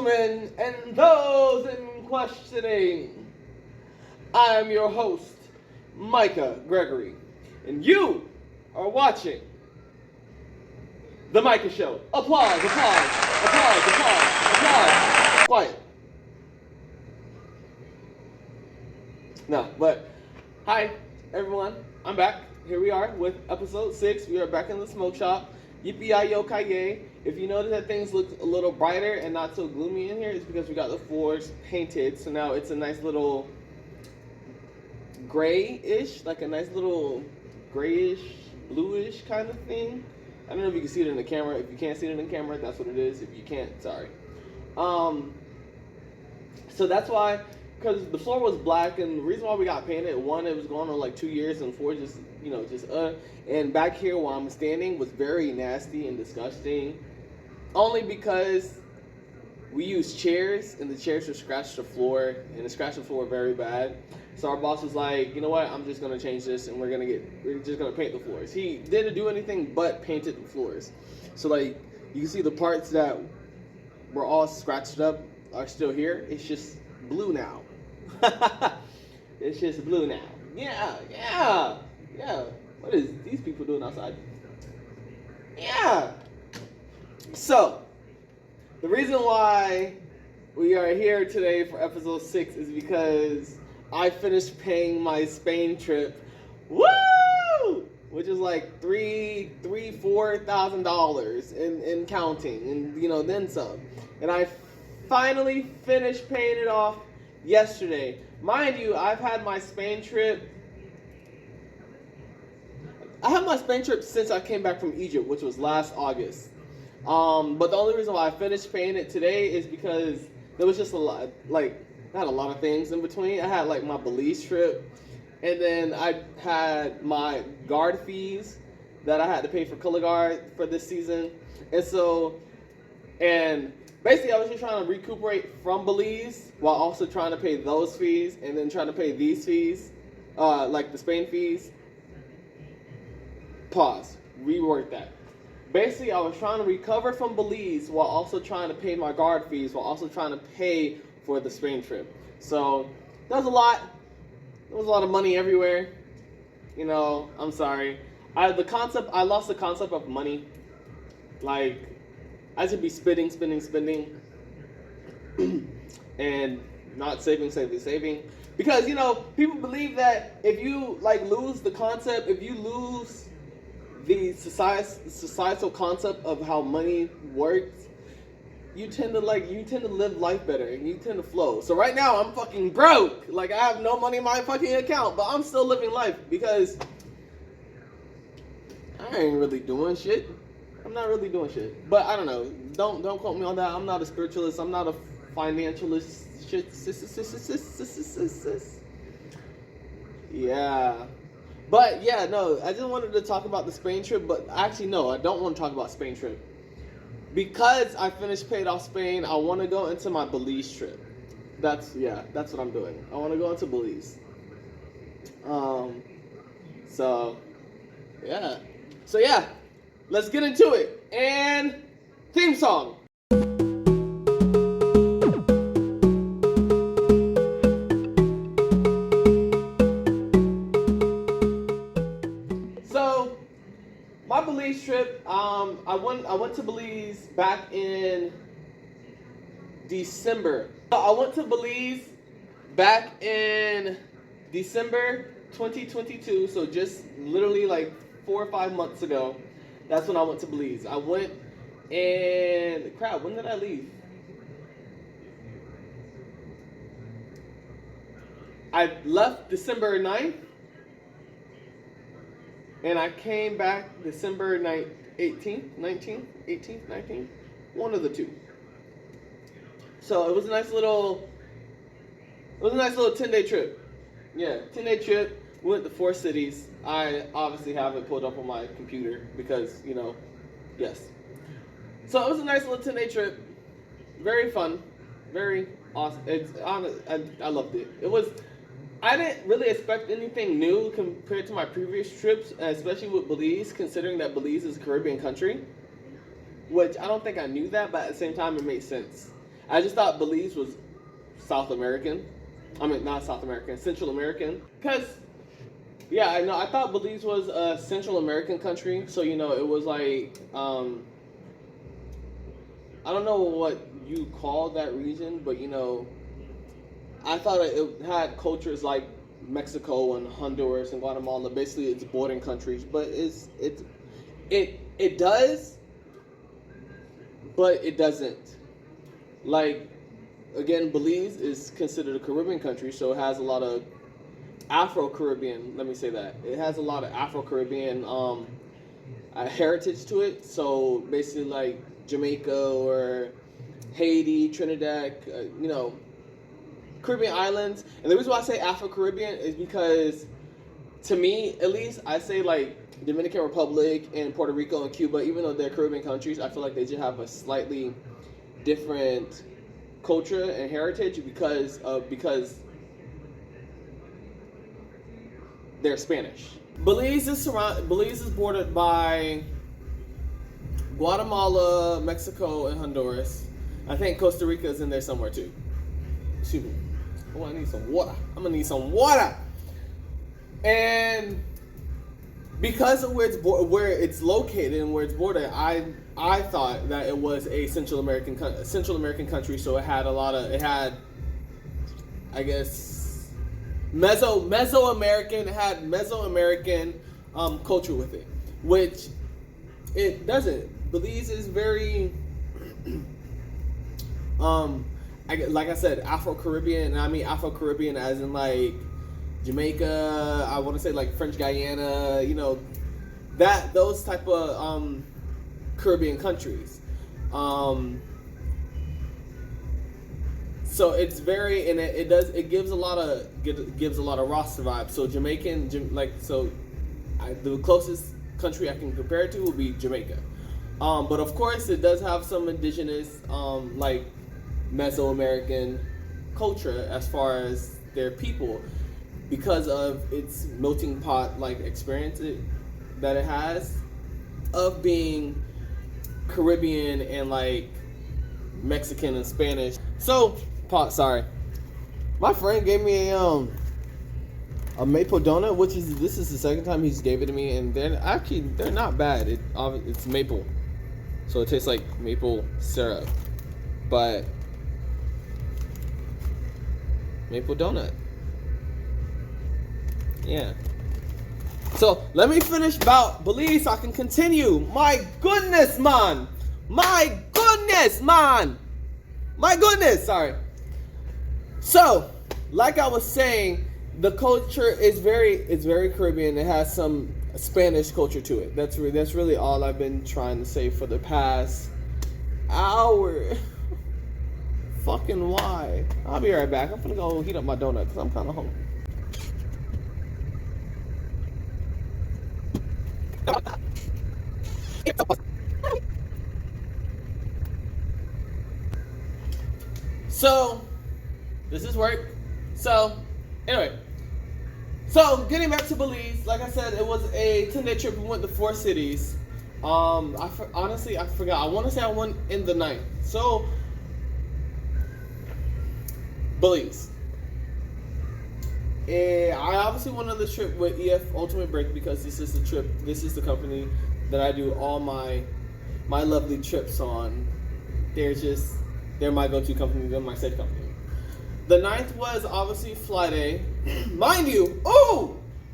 gentlemen, and those in questioning, I am your host, Micah Gregory, and you are watching The Micah Show. Applause, applause, applause, applause, applause. Quiet. No, but hi, everyone. I'm back. Here we are with episode 6. We are back in the smoke shop. Yippee-yi-yo-ki-yay. If you notice that things look a little brighter and not so gloomy in here, it's because we got the floors painted. So now it's a nice little grayish, like a nice little grayish, bluish kind of thing. I don't know if you can see it in the camera. If you can't see it in the camera, that's what it is. If you can't, sorry. So that's why, because the floor was black, and the reason why we got painted, one, it was going on like 2 years, and 4, just, and back here where I'm standing was very nasty and disgusting, only because we used chairs, and the chairs would scratch the floor, and it scratched the floor very bad. So our boss was like, you know what, I'm just gonna change this, and we're just gonna paint the floors. He didn't do anything but painted the floors. So like, you can see the parts that were all scratched up are still here. It's just blue now. It's just blue now. Yeah. What is these people doing outside? Yeah. So, the reason why we are here today for episode 6 is because I finished paying my Spain trip. Woo! Which is like $4,000 in counting, and then some. And I finally finished paying it off yesterday. Mind you, I've had my Spain trip. I had my Spain trip since I came back from Egypt, which was last August. But the only reason why I finished paying it today is because there was just a lot, not a lot of things in between. I had like my Belize trip, and then I had my guard fees that I had to pay for color guard for this season. And basically, I was just trying to recuperate from Belize while also trying to pay those fees, and then trying to pay these fees, like the Spain fees. Pause. Rework that. Basically, I was trying to recover from Belize while also trying to pay my guard fees, while also trying to pay for the Spain trip. So, that was a lot. There was a lot of money everywhere. I'm sorry. I lost the concept of money. Like, I should be spending, and not saving. Because, people believe that if you, lose the concept, if you lose the societal concept of how money works, you tend to live life better, and you tend to flow. So right now, I'm fucking broke. I have no money in my fucking account, but I'm still living life because I ain't really doing shit. I'm not really doing shit. But I don't know. Don't quote me on that. I'm not a spiritualist. I'm not a financialist. Yeah. But yeah, no, I just wanted to talk about the Spain trip, but actually no, I don't want to talk about Spain trip. Because I finished paid off Spain, I want to go into my Belize trip. That's what I'm doing. I want to go into Belize. So yeah, let's get into it. And theme song. So, my Belize trip, I went to Belize back in December. I went to Belize back in December 2022, so just literally 4 or 5 months ago. That's when I went to Belize. I went and when did I leave? I left December 9th, and I came back December 18th, 19th, one of the two. So it was a nice little 10-day trip. Yeah, 10-day trip. We went to 4 cities. I obviously have it pulled up on my computer because, yes. So it was a nice little 10-day trip. Very fun. Very awesome. I loved it. I didn't really expect anything new compared to my previous trips, especially with Belize, considering that Belize is a Caribbean country. Which I don't think I knew that, but at the same time it made sense. I just thought Belize was South American. I mean, not South American, Central American. Because, yeah, I know. I thought Belize was a Central American country. So, you know, it was like, I don't know what you call that region, but, you know, I thought it had cultures like Mexico and Honduras and Guatemala. Basically, it's bordering countries. But it does, but it doesn't. Like, again, Belize is considered a Caribbean country, so it has a lot of Afro-Caribbean, let me say that. It has a lot of Afro-Caribbean heritage to it. So basically like Jamaica or Haiti, Trinidad, you know, Caribbean islands. And the reason why I say Afro-Caribbean is because, to me, at least, I say like Dominican Republic and Puerto Rico and Cuba, even though they're Caribbean countries, I feel like they just have a slightly different culture and heritage because they're Spanish. Belize is bordered by Guatemala, Mexico, and Honduras. I think Costa Rica is in there somewhere too. Excuse me. Oh, I need some water. I'm gonna need some water. And because of where it's located and where it's bordered, I thought that it was a Central American country. So it had I guess Mesoamerican. It had Mesoamerican culture with it, which it doesn't. Belize is very like I said, Afro-Caribbean, and I mean Afro-Caribbean as in like Jamaica, I want to say like French Guyana, you know, those type of Caribbean countries. So it's very, and it gives a lot of Rasta vibes. So the closest country I can compare it to would be Jamaica. But of course it does have some indigenous like Mesoamerican culture as far as their people, because of its melting pot like experience that it has of being Caribbean and like Mexican and Spanish. So sorry, my friend gave me a maple donut, this is the second time he's gave it to me, and they're not bad. It's maple, so it tastes like maple syrup, but maple donut. Yeah. So let me finish about Belize so I can continue. My goodness, man. Sorry. So, like I was saying, the culture is very Caribbean. It has some Spanish culture to it. That's really all I've been trying to say for the past hour. Fucking why? I'll be right back. I'm gonna go heat up my donut because I'm kind of hungry. So, this is work. So, anyway. So, getting back to Belize, like I said, it was a 10-day trip. We went to 4 cities. Honestly, I forgot. I want to say I went in the night. So, Belize. I obviously went on the trip with EF Ultimate Break because this is the company that I do all my lovely trips on. They're my go-to company, they're my safe company. The 9th was obviously fly day. Mind you,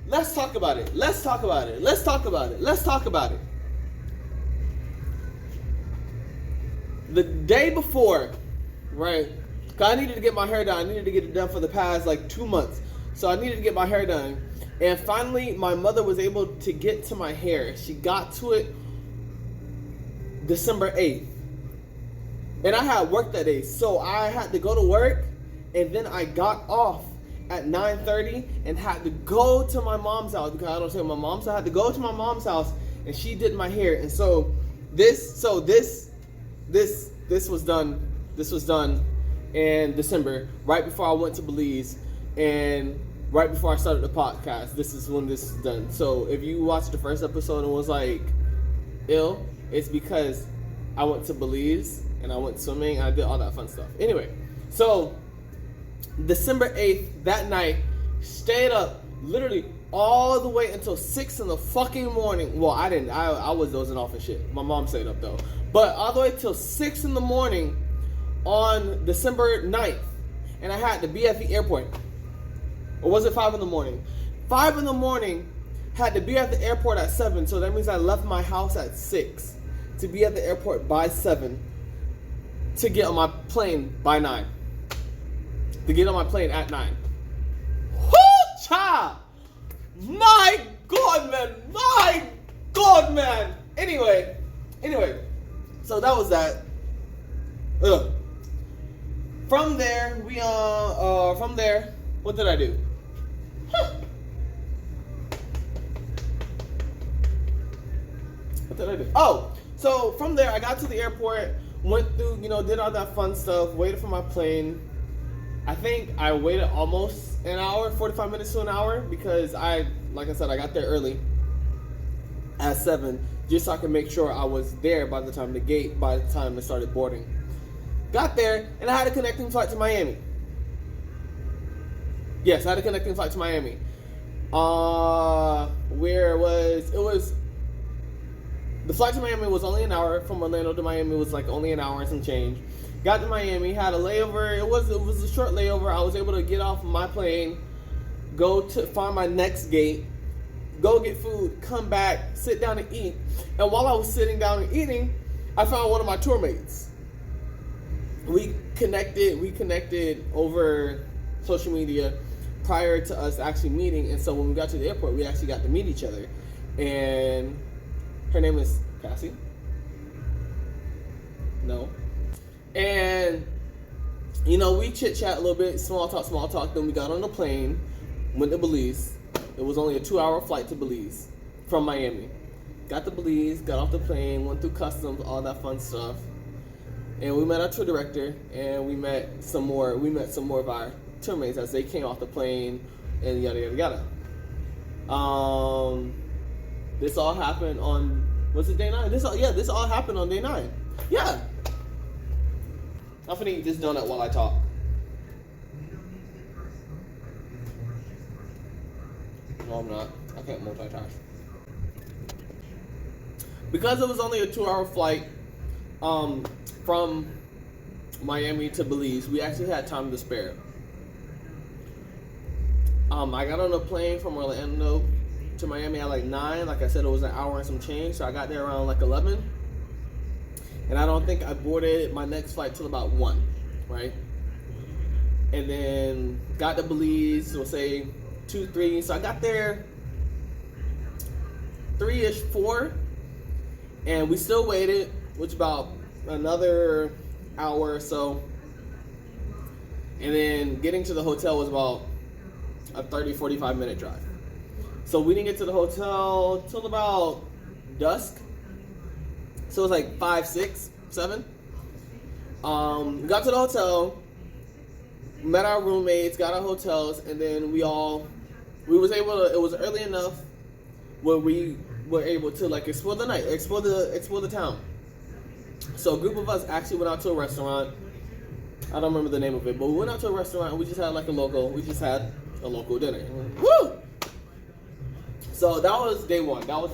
let's talk about it. The day before, right? Cause I needed to get my hair done. I needed to get it done for the past like 2 months. So I needed to get my hair done. And finally, my mother was able to get to my hair. She got to it December 8th. And I had work that day. So I had to go to work. And then I got off at 9:30 and had to go to my mom's house because I don't stay with my mom. So I had to go to my mom's house and she did my hair. And so this was done. This was done in December, right before I went to Belize, and right before I started the podcast. This is when this is done. So if you watched the first episode and was like, ill, it's because I went to Belize and I went swimming, and I did all that fun stuff. Anyway, so December 8th, that night, stayed up literally all the way until 6 in the fucking morning. Well, I didn't. I was dozing off and shit. My mom stayed up though. But all the way till 6 in the morning on December 9th. And I had to be at the airport. Or was it 5 in the morning? 5 in the morning, had to be at the airport at 7. So that means I left my house at 6 to be at the airport by 7 to get on my plane by 9. To get on my plane at 9. Woo-cha! My God, man! My God, man! Anyway, so that was that. Ugh. From there, what did I do? What did I do? Oh, so from there, I got to the airport, went through, did all that fun stuff, waited for my plane. I think I waited almost an hour, 45 minutes to an hour, because like I said, I got there early at 7, just so I could make sure I was there by the time it started boarding. Got there, and I had a connecting flight to Miami. Yes, I had a connecting flight to Miami. The flight to Miami was only an hour. From Orlando to Miami was like only an hour and some change. Got to Miami, had a layover. It was a short layover. I was able to get off my plane, go to find my next gate, go get food, come back, sit down and eat. And while I was sitting down and eating, I found one of my tour mates. We connected over social media prior to us actually meeting, and so when we got to the airport, we actually got to meet each other. And her name is Cassie. No. And, we chit-chat a little bit, small talk. Then we got on the plane, went to Belize. It was only a 2-hour flight to Belize from Miami. Got to Belize, got off the plane, went through customs, all that fun stuff. And we met our tour director, and we met some more of our tour mates as they came off the plane, and yada, yada, yada. This all happened on, was it day 9? This all happened on day 9. Yeah. I'm finna eat this donut while I talk. No, I'm not. I can't multitask. Because it was only a 2-hour flight from Miami to Belize, we actually had time to spare. I got on a plane from Orlando to Miami at like 9. Like I said, it was an hour and some change, so I got there around like 11. And I don't think I boarded my next flight till about 1, right? And then got to Belize, we'll say 2, 3. So I got there 3-ish, 4. And we still waited, which about another hour or so. And then getting to the hotel was about a 30-45 minute drive. So we didn't get to the hotel till about dusk. So it was like 5, 6, 7. Got to the hotel, met our roommates, got our hotels, and then it was early enough where we were able to like explore the night, explore the town. So a group of us actually went out to a restaurant. I don't remember the name of it, but we went out to a restaurant and we just had a local dinner. Woo! So that was day 1. So that was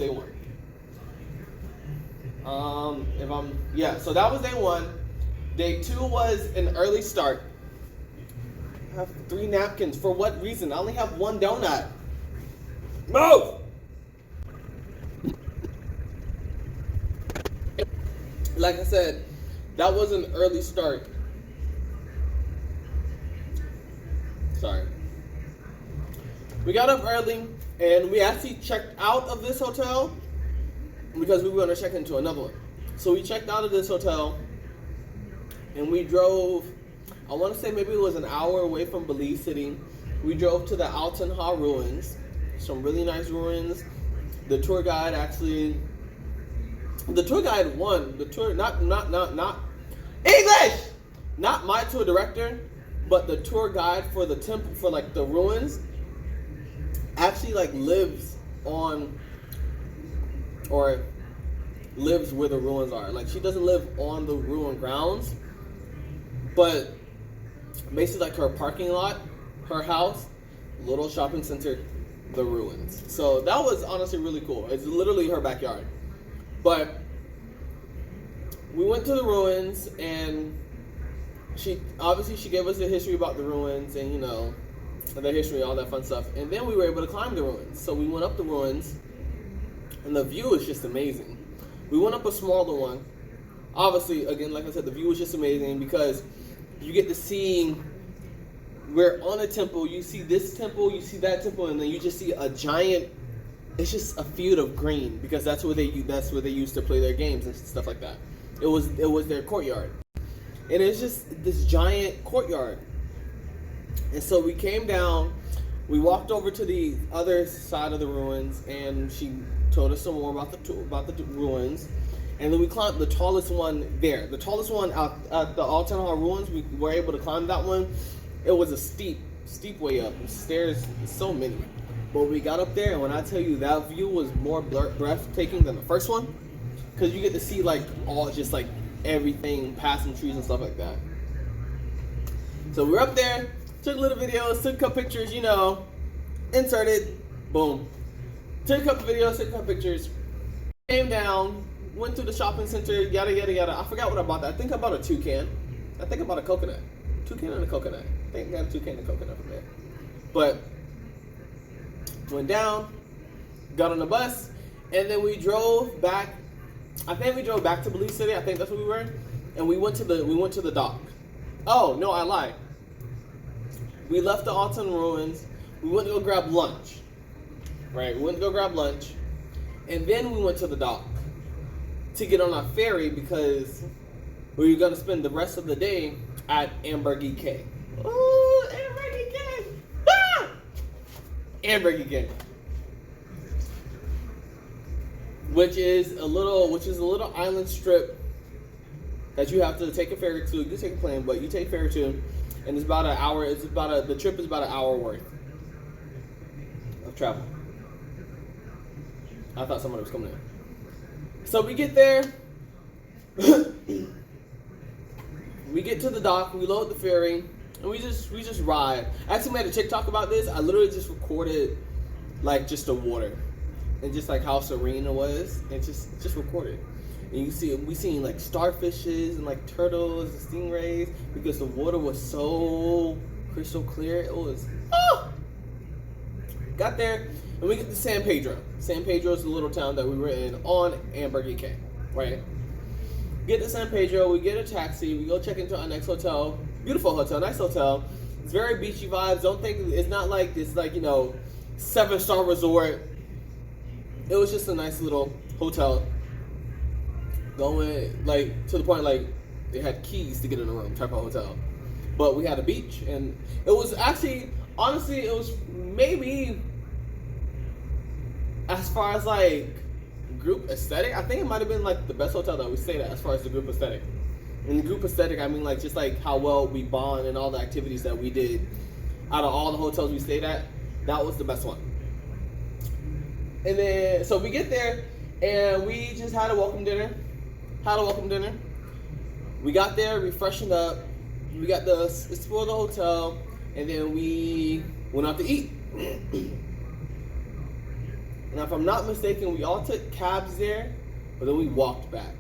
day 1. Day 2 was an early start. I have 3 napkins. For what reason? I only have 1 donut. Move! Like I said, that was an early start. Sorry. We got up early and we actually checked out of this hotel because we were going to check into another one. So we checked out of this hotel and we drove, I want to say maybe it was an hour away from Belize City. We drove to the Altenha ruins, some really nice ruins. The tour guide won. The tour, not English! Not my tour director, but the tour guide for the temple, for like the ruins, actually like lives on, or lives where the ruins are. Like, she doesn't live on the ruin grounds, but basically like her parking lot, her house, little shopping center, the ruins. So that was honestly really cool. It's literally her backyard. But we went to the ruins, and she gave us the history about the ruins, and you know, the history, all that fun stuff. And then we were able to climb the ruins. So we went up the ruins, and the view is just amazing. We went up a smaller one. Obviously, again, like I said, the view is just amazing because you get to see, we're on a temple, you see this temple, you see that temple, and then you just see a giant, it's just a field of green, because that's where they used to play their games and stuff like that. It was their courtyard. And it's just this giant courtyard. And so we came down, we walked over to the other side of the ruins, and she told us some more about the ruins. And then we climbed the tallest one there. The tallest one at the Alton Hall ruins, we were able to climb that one. It was a steep way up. Stairs, so many. But we got up there, and when I tell you that view was more breathtaking than the first one, because you get to see like all just like everything, passing trees and stuff like that. So we're up there, took little videos, took a couple pictures, you know, inserted, boom. Took a couple videos, took a couple pictures, came down, went to the shopping center, yada yada yada. I forgot what I bought. I think I bought a toucan. I think I bought a coconut. Toucan and a coconut. I think I got a toucan and a coconut from there. But went down, got on the bus, and then we drove back. I think we drove back to Belize City. I think that's where we were, and we went to the dock. Oh no, I lied. We left the Alton ruins. We went to go grab lunch. Right, we went to go grab lunch, and then we went to the dock to get on our ferry because we were gonna spend the rest of the day at Ambergey Cay. Ooh, Ambergey Cay! Ah! Ambergey Cay, which is a little island strip that you have to take a ferry to. You take a plane, but you take a ferry to, and it's about an hour. The trip is about an hour worth of travel. I thought somebody was coming in. So we get there. We get to the dock. We load the ferry, and we just ride. I actually made a TikTok about this. I literally just recorded like just the water and just like how serene it was, and just recorded. And we seen like starfishes and like turtles and stingrays because the water was so crystal clear. It was Got there, and we get to San Pedro. San Pedro is the little town that we were in on Ambergey Cay, right? Get to San Pedro, we get a taxi, we go check into our next hotel. Beautiful hotel, nice hotel. It's very beachy vibes. Don't think it's not like this, like, you know, 7-star resort. It was just a nice little hotel. Going like to the point like they had keys to get in the room type of hotel. But we had a beach, and it was actually, honestly, it was maybe, as far as like group aesthetic, I think it might have been like the best hotel that we stayed at as far as the group aesthetic. And the group aesthetic, I mean like just like how well we bond and all the activities that we did. Out of all the hotels we stayed at, that was the best one. And then, so we get there, and we just had a welcome dinner. We got there, we freshened up, we got to explore the hotel, and then we went out to eat. Now, if I'm not mistaken, we all took cabs there, but then we walked back.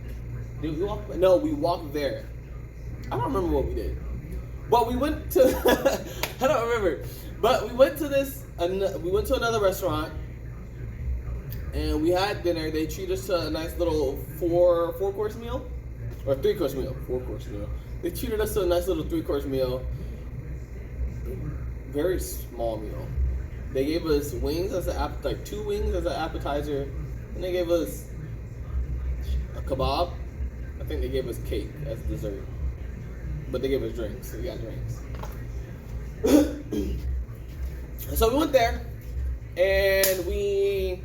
Did we walk back? No, we walked there. I don't remember what we did. But we went to, I don't remember. But we went to another restaurant, and we had dinner. They treated us to a nice little four-course meal, or 3-course meal. 4-course meal. They treated us to a nice little 3-course meal. Very small meal. They gave us wings as like 2 wings as an appetizer, and they gave us a kebab. I think they gave us cake as dessert, but they gave us drinks, so we got drinks. So we went there, and we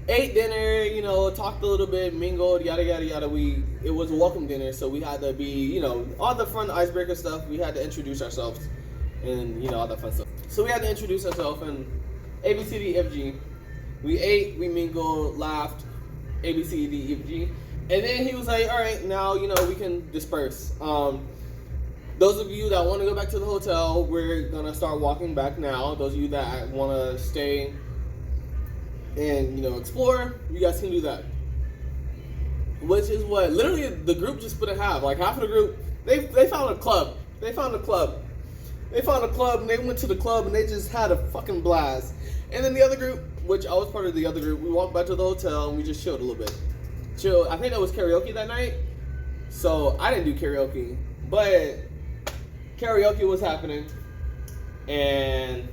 ate dinner, you know, talked a little bit, mingled, yada yada yada. It was a welcome dinner, so we had to be, you know, all the fun icebreaker stuff. We had to introduce ourselves, and you know, all that fun stuff. So we had to introduce ourselves, and ABCDEFG. We ate, we mingled, laughed, ABCDEFG, And then he was like, all right, now, we can disperse. Those of you that want to go back to the hotel, we're going to start walking back now. Those of you that want to stay and, explore, you guys can do that. Which is what, literally, the group just split in half. Like, half of the group, they found a club. They found a club and they went to the club and they just had a fucking blast. And then the other group, which I was part of the other group, we walked back to the hotel and we just chilled a little bit. I think that was karaoke that night. So I didn't do karaoke, but karaoke was happening. And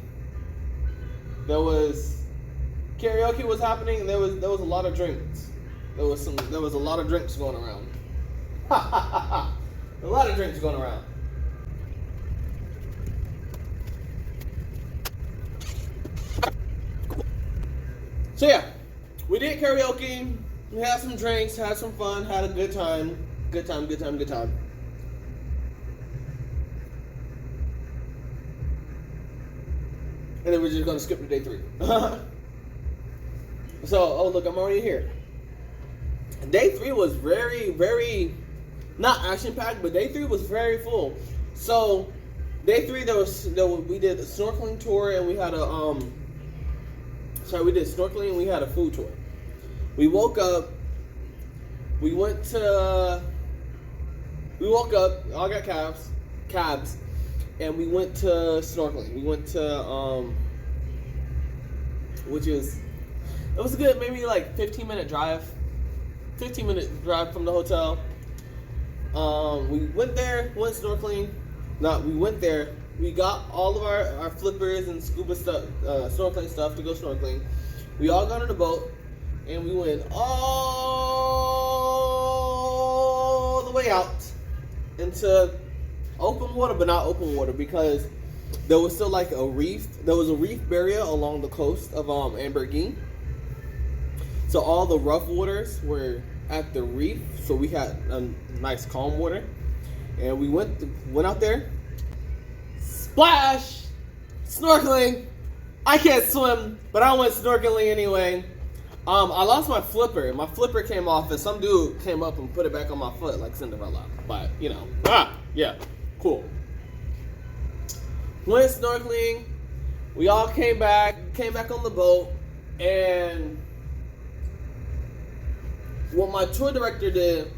karaoke was happening and there was a lot of drinks. There was a lot of drinks going around. A lot of drinks going around. So yeah, we did karaoke, we had some drinks, had some fun, had a good time. Good time. And then we're just gonna skip to day 3. So, look, I'm already here. Day 3 was very, very, not action-packed, but day 3 was very full. So, day 3, we did a snorkeling tour and we had we did snorkeling and we had a food tour. We woke up, all got cabs, and we went to snorkeling. We went to, it was good, maybe like 15-minute drive from the hotel. We went there, went snorkeling. We got all of our flippers and scuba stuff, snorkeling stuff to go snorkeling. We all got on the boat and we went all the way out into open water, but not open water because there was still like a reef. There was a reef barrier along the coast of Ambergeen. So all the rough waters were at the reef. So we had a nice calm water, and we went out there. Splash! Snorkeling! I can't swim, but I went snorkeling anyway. I lost my flipper. My flipper came off, and some dude came up and put it back on my foot like Cinderella. But, yeah, cool. Went snorkeling. We all came back on the boat, and what my tour director did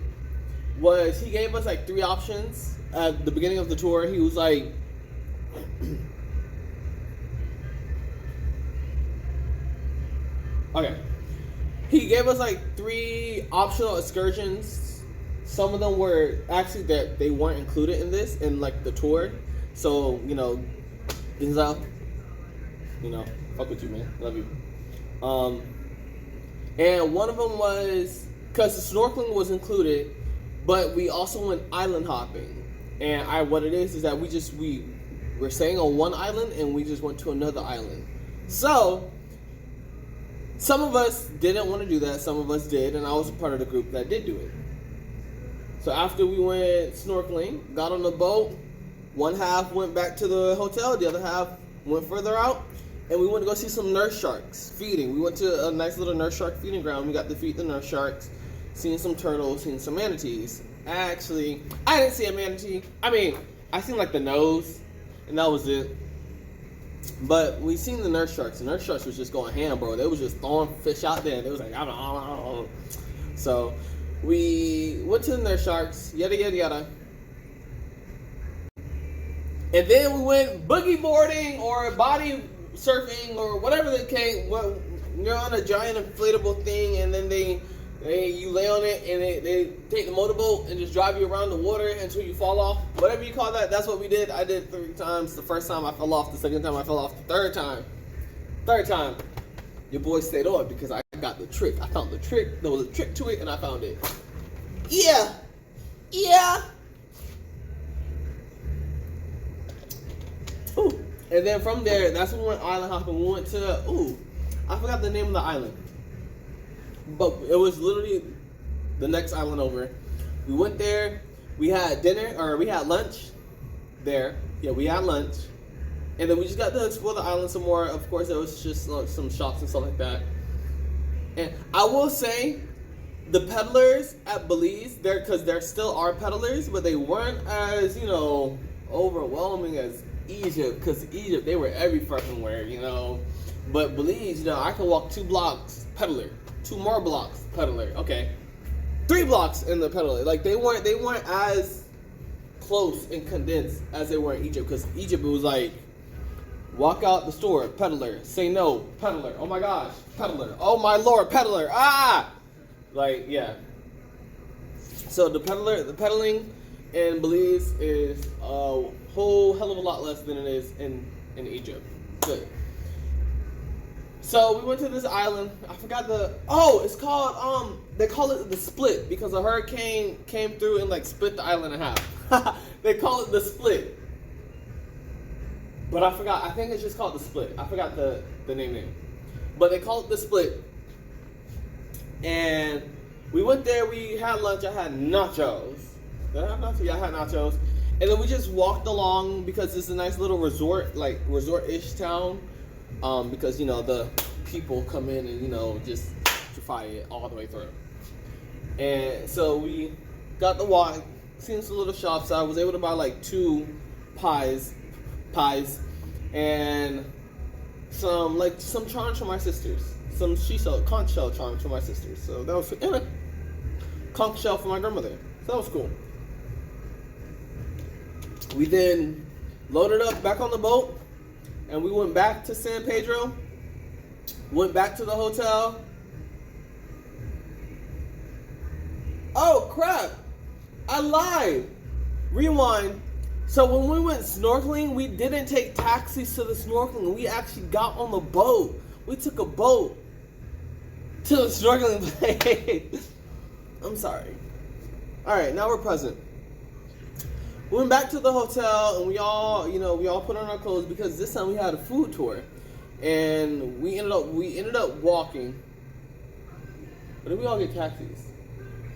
was he gave us like 3 options at the beginning of the tour. He was like, okay. He gave us like 3 optional excursions. Some of them were actually that they weren't included in like the tour. So, Denzel, fuck with you, man. Love you. And one of them was, because the snorkeling was included, but we also went island hopping. And what it is that we were staying on one island and we just went to another island. So, some of us didn't want to do that, some of us did, and I was a part of the group that did do it. So after we went snorkeling, got on the boat, one half went back to the hotel, the other half went further out, and we went to go see some nurse sharks feeding. We went to a nice little nurse shark feeding ground. We got to feed the nurse sharks, seeing some turtles, seeing some manatees. Actually, I didn't see a manatee. I seen like the nose, and that was it. But we seen the nurse sharks. The nurse sharks was just going ham, bro. They was just throwing fish out there. They was like, I don't know. So we went to the nurse sharks, yada, yada, yada. And then we went boogie boarding or body surfing or whatever they came. Well, you're on a giant inflatable thing, and then you lay on it, and they take the motorboat and just drive you around the water until you fall off. Whatever you call that, that's what we did. I did 3 times. The first time I fell off. The second time I fell off. The third time, your boy stayed on because I got the trick. I found the trick. There was a trick to it, and I found it. Yeah. Ooh. And then from there, that's when we went island hopping. We went to, I forgot the name of the island. But it was literally the next island over. We went there. We had lunch there. Yeah, we had lunch. And then we just got to explore the island some more. Of course, there was just some shops and stuff like that. And I will say the peddlers at Belize, because there still are peddlers, but they weren't as, overwhelming as Egypt, because Egypt, they were every fucking where, But Belize, I can walk 2 blocks, peddler. 2 more blocks, peddler. Okay. 3 blocks in the peddler. Like, they weren't as close and condensed as they were in Egypt, because Egypt, it was like, walk out the store, peddler. Say no, peddler. Oh my gosh, peddler. Oh my lord, peddler. Ah! Like, yeah. So the peddling in Belize is a whole hell of a lot less than it is in Egypt. Good. So we went to this island. I forgot it's called, they call it the Split because a hurricane came through and like split the island in half. They call it the Split. But I forgot, I think it's just called the Split. I forgot the name. But they call it the Split. And we went there, we had lunch, I had nachos. Did I have nachos? Yeah, I had nachos. And then we just walked along because it's a nice little resort-ish town. Because, the people come in and, just gentrify it all the way through. And so we got the walk, seen some little shops. I was able to buy like 2 pies, and some charms for my sisters. Some conch shell charms for my sisters. So that was, and a conch shell for my grandmother. So that was cool. We then loaded up back on the boat, and we went back to San Pedro. Went back to the hotel. Oh crap! I lied. Rewind. So when we went snorkeling, we didn't take taxis to the snorkeling. We actually got on the boat. We took a boat to the snorkeling place. I'm sorry. All right, now we're present. We went back to the hotel and we all put on our clothes because this time we had a food tour, and we ended up walking. But did we all get taxis?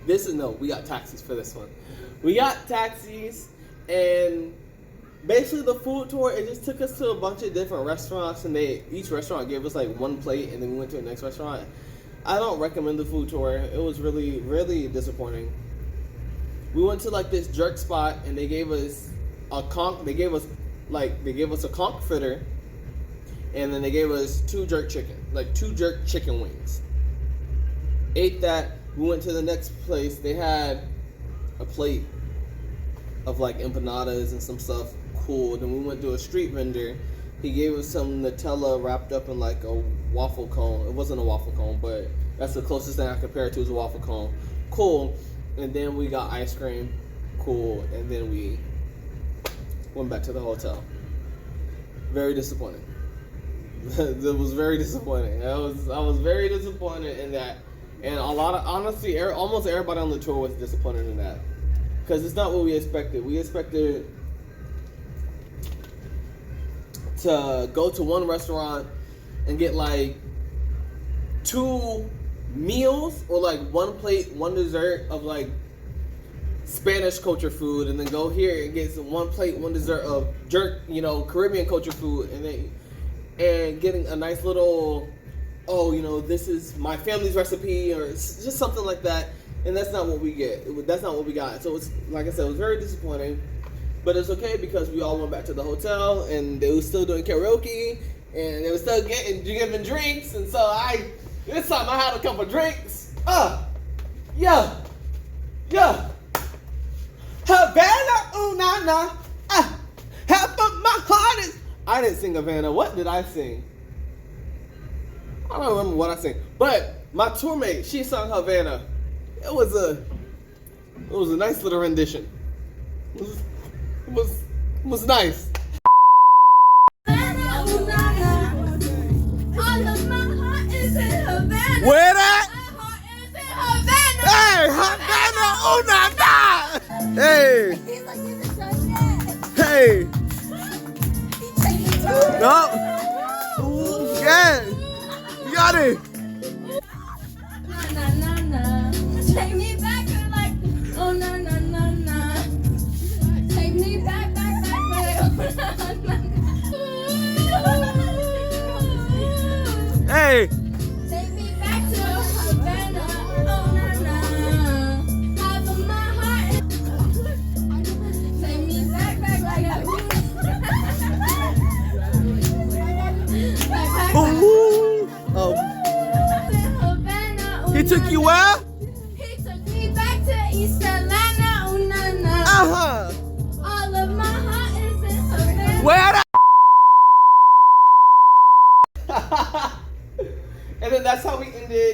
We got taxis for this one. We got taxis. And basically the food tour, it just took us to a bunch of different restaurants, and each restaurant gave us like 1 plate, and then we went to the next restaurant. I don't recommend the food tour. It was really, really disappointing. We went to like this jerk spot, and they gave us a conch fritter, and then they gave us 2 jerk chicken wings. Ate that. We went to the next place. They had a plate of like empanadas and some stuff cool. Then we went to a street vendor. He gave us some Nutella wrapped up in like a waffle cone. It wasn't a waffle cone, but that's the closest thing I compare it to is a waffle cone. Cool. And then we got ice cream. Cool. And then we went back to the hotel. Very disappointing. It was very disappointing. I was very disappointed in that. And honestly, almost everybody on the tour was disappointed in that. Because it's not what we expected. We expected to go to one restaurant and get like 2 meals or like 1 plate, 1 dessert of like Spanish culture food, and then go here and get some 1 plate, 1 dessert of jerk, Caribbean culture food, and getting a nice little, this is my family's recipe, or just something like that. And that's not what we get. That's not what we got. So it's, like I said, it was very disappointing. But it's okay because we all went back to the hotel, and they were still doing karaoke, and they were still giving drinks. And so this time I had a couple drinks. Yeah. Havana, ooh na na. Half of my heart is. I didn't sing Havana. What did I sing? I don't remember what I sang. But my tour mate, she sung Havana. It was a nice little rendition. It was nice. Where that? Hey, Havana, oh na na! Hey! Hey! No! Ooh, yeah! You got it! Take me back and like, oh na na na na. Take me back, oh na na na. Hey! Take me back to Havana, oh na na.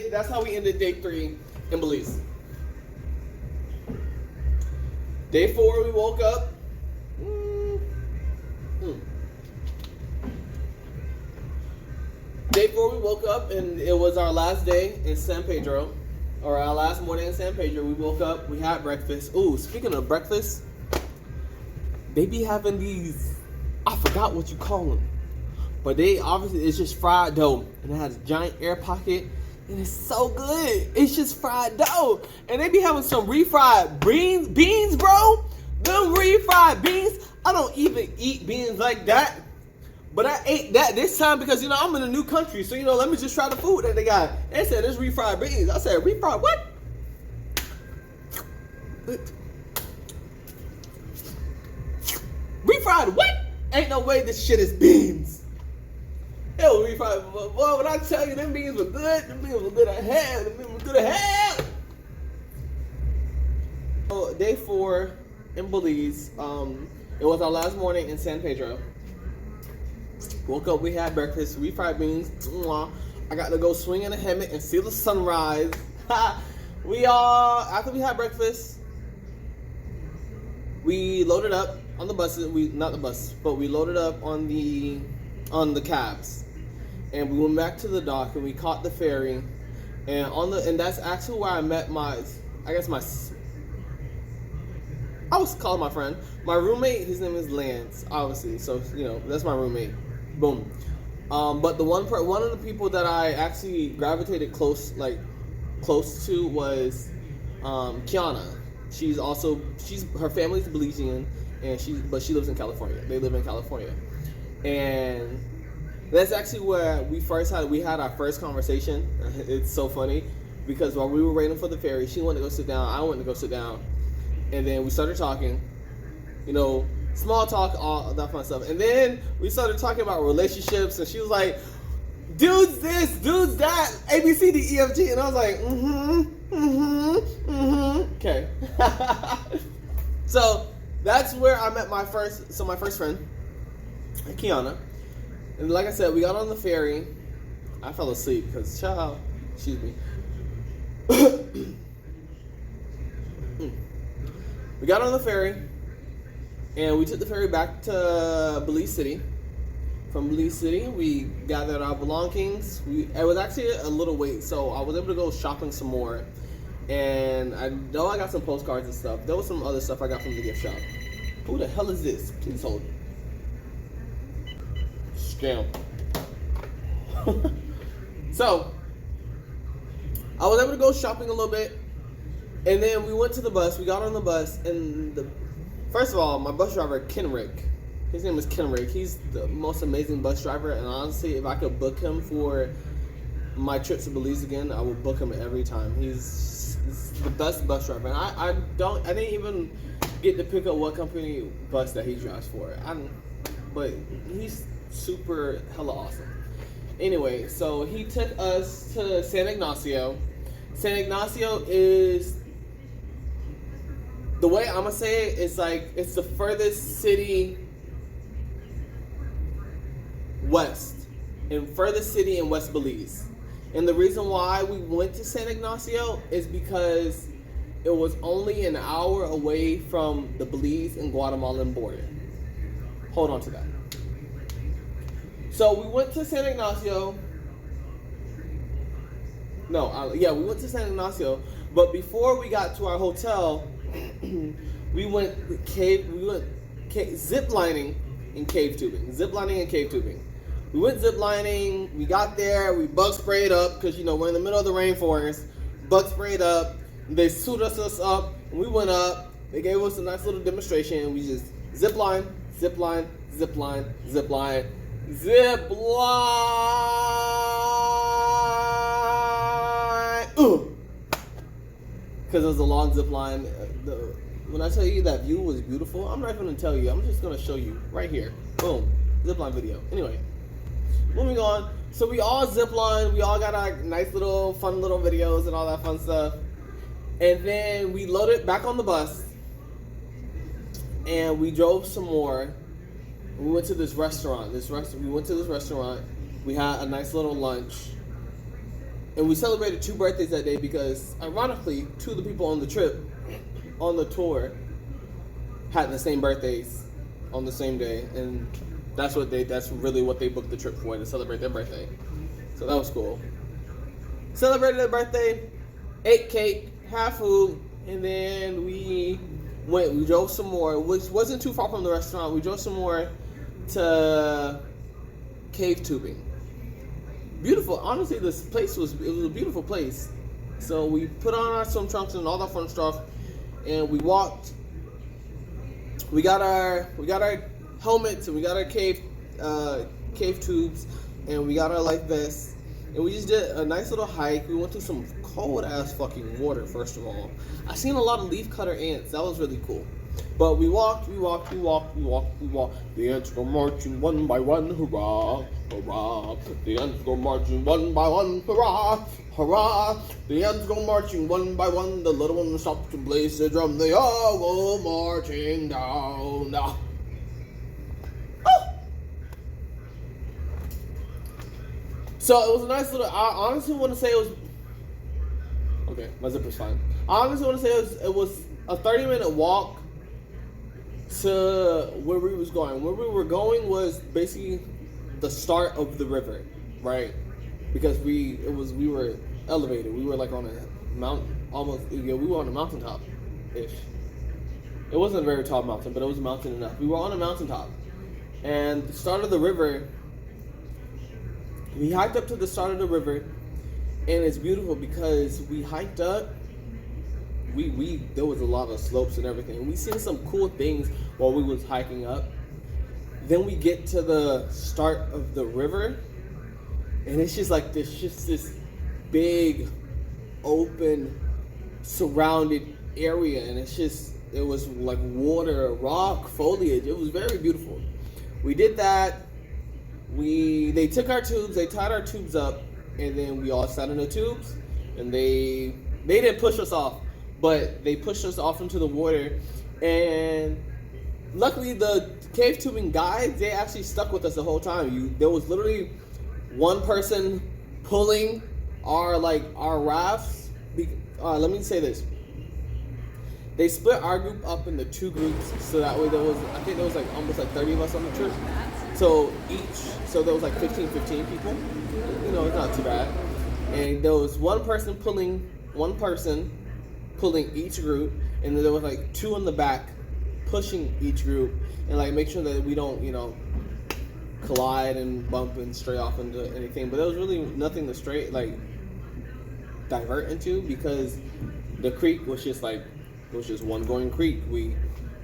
That's how we ended day 3 in Belize. Day 4, we woke up. Day 4, we woke up, and it was our last day in San Pedro, or our last morning in San Pedro. We woke up, we had breakfast. Ooh, speaking of breakfast, they be having these, I forgot what you call them, but they obviously, it's just fried dough, and it has a giant air pocket, and it's so good. It's just fried dough, and they be having some refried beans, bro. Them refried beans. I don't even eat beans like that. But I ate that this time because, I'm in a new country. So, let me just try the food that they got. They said it's refried beans. I said, refried what? Refried what? Ain't no way this shit is beans. It was refried. Boy, when I tell you them beans were good, them beans were good as hell. Them beans were good as hell. So, day 4 in Belize. It was our last morning in San Pedro. Woke up, we had breakfast, refried beans. I got to go swing in a hammock and see the sunrise. After we had breakfast, we loaded up on the buses. We loaded up on the cabs, and we went back to the dock and we caught the ferry. And that's actually where I met I was calling my friend. My roommate, his name is Lance, obviously. So, that's my roommate. Boom. But the one of the people that I actually gravitated close to was Kiana. Her family's Belizean, but she lives in California. They live in California. And that's actually where we had our first conversation. It's so funny because while we were waiting for the ferry, she went to go sit down, I went to go sit down. And then we started talking, small talk, all that fun stuff. And then we started talking about relationships, and she was like, dudes this, dudes that, A, B, C, D, E, F, G. And I was like, okay. So that's where I met my first friend, Kiana. And like I said, we got on the ferry. I fell asleep because, excuse me. We got on the ferry, and we took the ferry back to Belize City. From Belize City, we gathered our belongings. It was actually a little wait, so I was able to go shopping some more. And I know I got some postcards and stuff. There was some other stuff I got from the gift shop. Who the hell is this? Please hold. Scam. So, I was able to go shopping a little bit. And then we went to the bus. We got on the bus, and first of all, my bus driver, Kenrick. His name is Kenrick. He's the most amazing bus driver, and honestly, if I could book him for my trip to Belize again, I would book him every time. He's the best bus driver, and I didn't even get to pick up what company bus that he drives for. But he's super hella awesome. Anyway, so he took us to San Ignacio. San Ignacio is, the way I'm gonna say it, it's the furthest city west, and furthest city in West Belize. And the reason why we went to San Ignacio is because it was only an hour away from the Belize and Guatemalan border. Hold on to that. So we went to San Ignacio. We went to San Ignacio, but before we got to our hotel, we went zip lining and cave tubing. We went zip lining. We got there. We bug sprayed up because we're in the middle of the rainforest. Bug sprayed up. They suited us up. And we went up. They gave us a nice little demonstration. We just zip line, zip line, zip line, zip line, zip line. Because it was a long zip line. When I tell you that view was beautiful, I'm not going to tell you. I'm just going to show you right here. Boom. Zip line video. Anyway, moving on. So we all zip line. We all got our nice little fun little videos and all that fun stuff. And then we loaded back on the bus. And we drove some more. We went to this restaurant. We went to this restaurant. We had a nice little lunch. And we celebrated 2 birthdays that day because, ironically, 2 of the people on the trip, on the tour, had the same birthdays on the same day, and that's really what they booked the trip for, to celebrate their birthday. So that was cool. Celebrated their birthday, ate cake, had food, and then we drove some more, which wasn't too far from the restaurant. We drove some more to cave tubing. Beautiful. Honestly, this place was a beautiful place. So we put on our swim trunks and all that fun stuff, and we walked. We got our helmets, and we got our cave tubes, and we got our life vests, and we just did a nice little hike. We went through some cold ass fucking water. First of all, I seen a lot of leafcutter ants. That was really cool. But we walked. The ants go marching one by one, hurrah, hurrah. The ants go marching one by one, hurrah, hurrah. The ants go marching one by one. The little ones stop to blaze the drum. They all go marching down. Oh. So it was a nice little. I honestly want to say it was. Okay, my zipper's fine. I honestly want to say it was a 30-minute walk to where we was going. Where we were going was basically the start of the river, right? Because we were elevated. We were like on a mountain, almost. Yeah, we were on a mountaintop, ish. It wasn't a very tall mountain, but it was a mountain enough. We were on a mountaintop, and the start of the river. We hiked up to the start of the river, and it's beautiful because we hiked up. There was a lot of slopes and everything. And we seen some cool things while we was hiking up. Then we get to the start of the river, and it's just like this big, open, surrounded area, and it was like water, rock, foliage. It was very beautiful. We did that. They took our tubes, they tied our tubes up, and then we all sat in the tubes, and they didn't push us off, but they pushed us off into the water. And luckily the cave tubing guides, they actually stuck with us the whole time. There was literally one person pulling our rafts. Let me say this. They split our group up into 2 groups, so that way there was almost 30 of us on the trip. So there was 15 people. You know, it's not too bad. And there was one person pulling each group, and then there was 2 in the back pushing each group, and make sure that we don't, collide and bump and stray off into anything. But there was really nothing to stray divert into, because the creek was just one going creek. We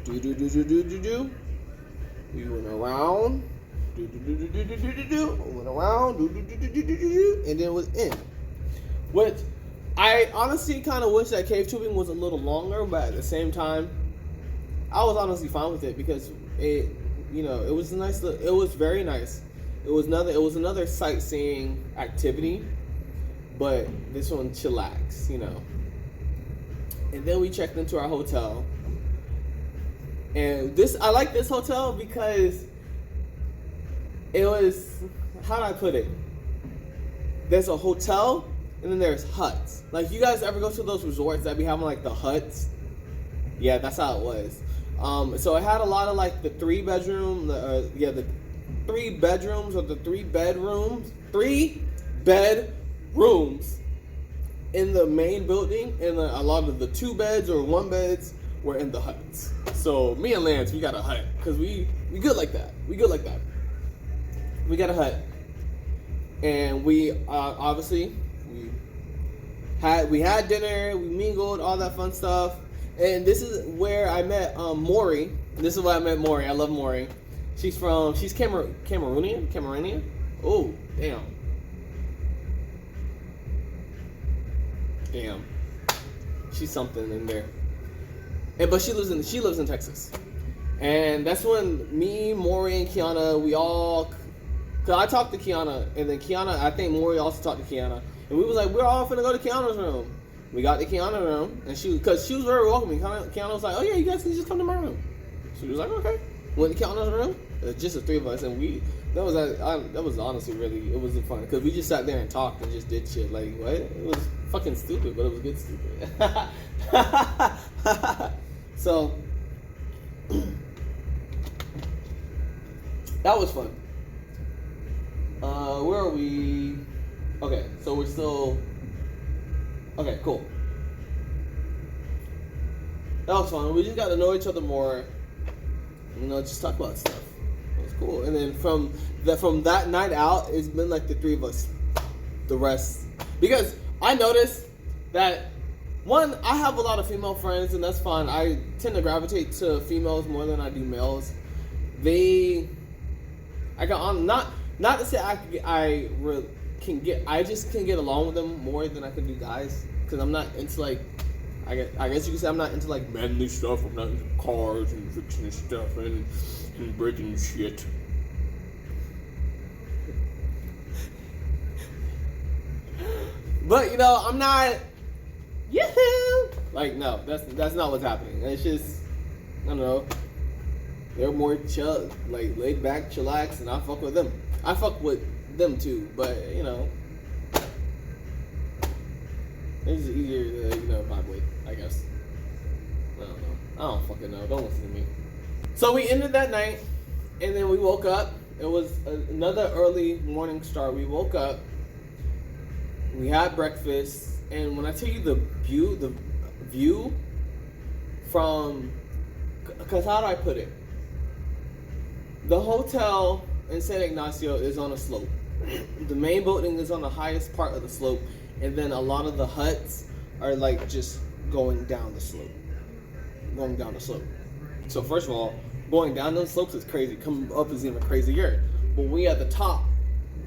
do. We went around. Went around, and then it was in. Which I honestly kind of wish that cave tubing was a little longer, but at the same time, I was honestly fine with it because it was nice. It was very nice. It was another sightseeing activity, but this one chillax, And then we checked into our hotel, and I like this hotel because it was, how do I put it? There's a hotel, and then there's huts. You guys ever go to those resorts that be having the huts? Yeah, that's how it was. So it had a lot of the 3 bedrooms or the 3 bedrooms in the main building, and a lot of the 2 beds or 1 beds were in the huts. So me and Lance, we got a hut because we good like that. We got a hut, and we obviously we had dinner, we mingled, all that fun stuff. And this is where I met Maury. This is where I met Maury. I love Maury. She's Cameroonian. Oh, damn. She's something in there. But she lives in Texas. And that's when me, Maury, and Kiana, cause I talked to Kiana, and then Kiana, I think Maury also talked to Kiana, and we was we're all finna go to Kiana's room. We got to Kiana's room, and cause she was very welcoming. Kiana was oh yeah, you guys can just come to my room. She was okay. Went to Kiana's room. just the three of us, and that was honestly really, it was fun because we just sat there and talked and just did shit. Like what? It was fucking stupid, but it was good stupid. So that was fun. Where are we? Okay, so we're still. Okay, cool. That was fun. We just got to know each other more. Just talk about stuff. It was cool. And then from that night out, it's been like the three of us. The rest, because I noticed that one, I have a lot of female friends, and that's fine. I tend to gravitate to females more than I do males. Not to say I just can get along with them more than I can do guys, because I'm not into like, I guess you could say I'm not into like manly stuff. I'm not into cars and fixing and stuff and breaking shit. But I'm not. Yahoo! Like no, that's not what's happening. It's just, I don't know. They're more chill, like laid back, chillax, and I fuck with them. I fuck with them too, but it's just easier to vibe with, I guess. I don't know. I don't fucking know. Don't listen to me. So we ended that night, and then we woke up. It was another early morning start. We woke up. We had breakfast, and when I tell you the view from, because how do I put it? The hotel in San Ignacio is on a slope. The main building is on the highest part of the slope, and then a lot of the huts are like just going down the slope. So first of all, going down those slopes is crazy. Coming up is even crazier. But when you're at the top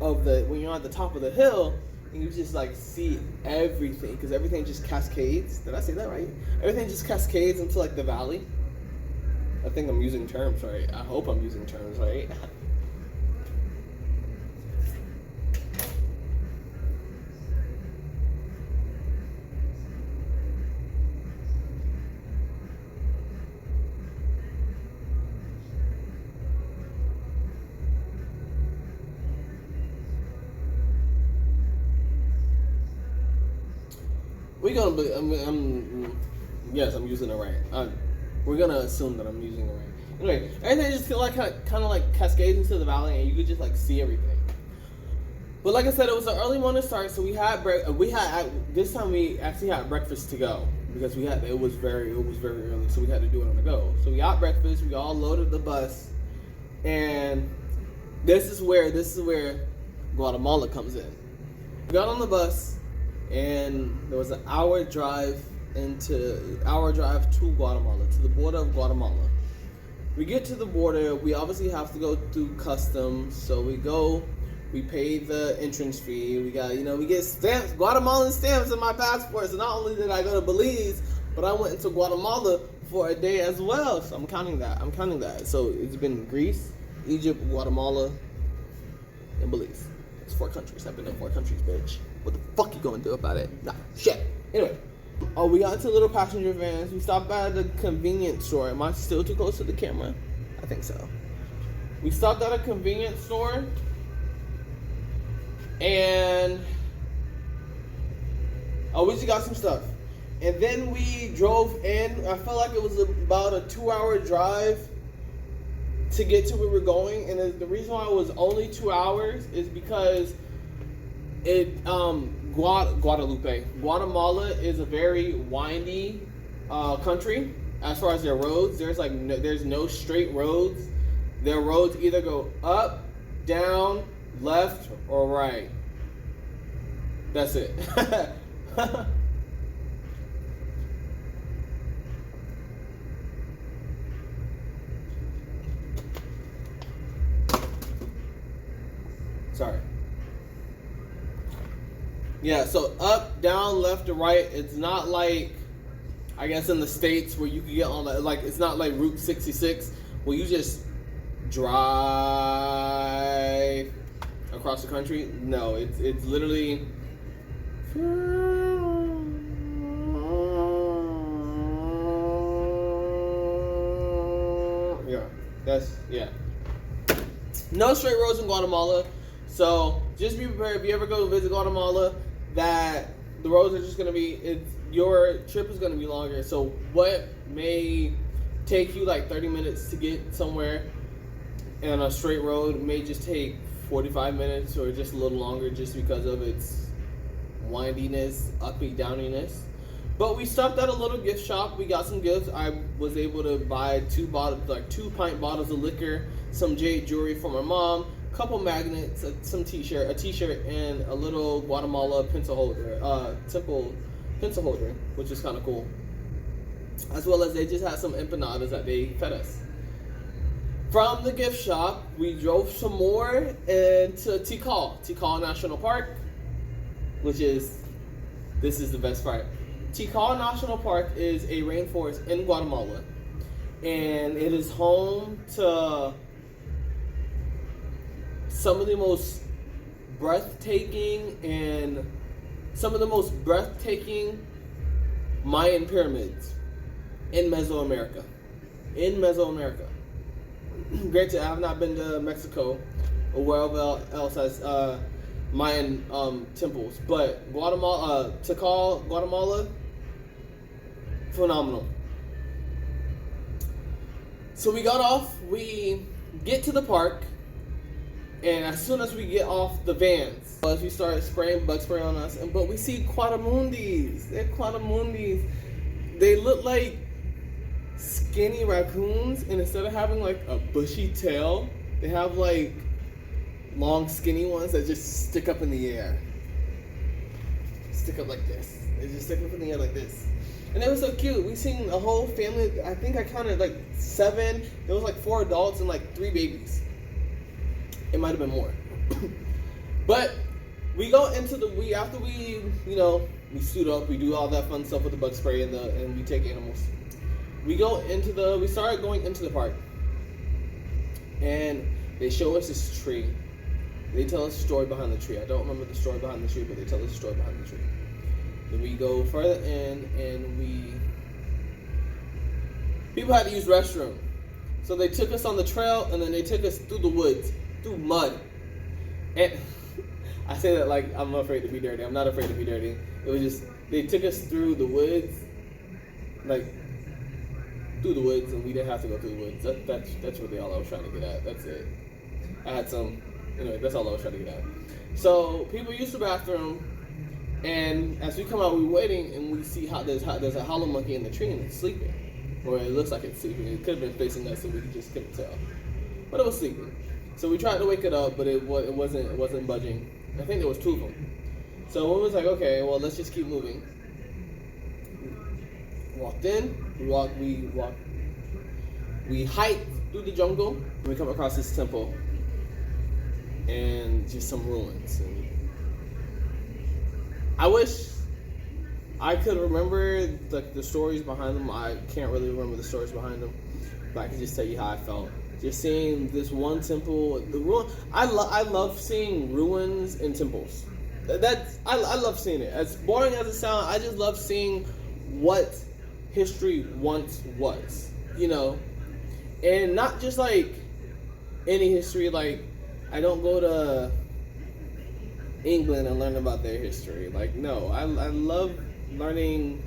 of the hill, and you just like see everything, because everything just cascades. Did I say that right? Everything just cascades into like the valley. I think I'm using terms right. I hope I'm using terms right. Yes, I'm using it right. We're gonna assume that I'm using it right. Anyway, everything just feel like kind of like cascades into the valley, and you could just like see everything. But like I said, it was an early morning start, so this time we actually had breakfast to go, because it was very early, so we had to do it on the go. So we got breakfast, we all loaded the bus, and this is where Guatemala comes in. We got on the bus, and there was an hour drive to Guatemala, to the border of Guatemala. We get to the border, we obviously have to go through customs, so we pay the entrance fee, we get stamps, Guatemalan stamps in my passport, so not only did I go to Belize, but I went into Guatemala for a day as well, so I'm counting that. So it's been Greece, Egypt, Guatemala, and Belize. It's 4 countries. I've been to 4 countries, bitch. What the fuck you gonna do about it? Nah, shit. Anyway. We got into little passenger vans. We stopped by the convenience store. Am I still too close to the camera? I think so. We stopped at a convenience store. And we just got some stuff. And then we drove in. I felt like it was about a 2-hour drive to get to where we're going. And the reason why it was only 2 hours is because Guatemala is a very windy country as far as their roads. There's no straight roads. Their roads either go up, down, left, or right. That's it. Sorry. Yeah, so up, down, left, or right. It's not like, I guess in the States where you can get on it's not like Route 66 where you just drive across the country. No, it's literally yeah. No straight roads in Guatemala. So just be prepared if you ever go visit Guatemala that the roads are just going to be, your trip is going to be longer. So what may take you like 30 minutes to get somewhere and a straight road may just take 45 minutes or just a little longer just because of its windiness, uppy, downiness. But we stopped at a little gift shop. We got some gifts. I was able to buy 2 pint bottles of liquor, some jade jewelry for my mom, a couple magnets, a t-shirt, and a little Guatemala pencil holder, pencil holder, which is kind of cool. As well as they just had some empanadas that they fed us. From the gift shop, we drove some more into Tikal National Park, which is, this is the best part. Tikal National Park is a rainforest in Guatemala, and it is home to some of the most breathtaking Mayan pyramids in Mesoamerica. Granted, I have not been to Mexico or wherever else has Mayan temples, but Tikal, Guatemala, phenomenal. So we got off, we get to the park, and as soon as we get off the vans, as we start spraying bug spray on us, but we see quadamundis. They're quadamundis. They look like skinny raccoons, and instead of having like a bushy tail, they have like long skinny ones that just stick up in the air. Stick up like this. They just stick up in the air like this. And it was so cute. We seen a whole family. I think I counted like 7. There was like 4 adults and like 3 babies. It might have been more. But we go into after we suit up, we do all that fun stuff with the bug spray and we take animals. We started going into the park, and they show us this tree. They tell us a story behind the tree. I don't remember the story behind the tree, but they tell us a story behind the tree. Then we go further in, and people had to use restroom. So they took us on the trail, and then they took us through the woods, through mud. And I say that like I'm afraid to be dirty. I'm not afraid to be dirty. It was just, they took us through the woods, through the woods, and we didn't have to go through the woods. That's really all I was trying to get at. That's it. Anyway, that's all I was trying to get at. So people use the bathroom, and as we come out, we're waiting, and we see how there's a hollow monkey in the tree, and it's sleeping. Or it looks like it's sleeping. It could have been facing us, so we just couldn't tell. But it was sleeping. So we tried to wake it up, but it wasn't budging. I think there was 2 of them. So we was like, okay, well, let's just keep moving. Walked in, we hiked through the jungle, and we come across this temple and just some ruins. And I wish I could remember the stories behind them. I can't really remember the stories behind them, but I can just tell you how I felt. Just seeing this one temple, I love seeing ruins in temples. I love seeing it. As boring as it sounds, I just love seeing what history once was, and not just like any history. Like, I don't go to England and learn about their history. Like, no, I love learning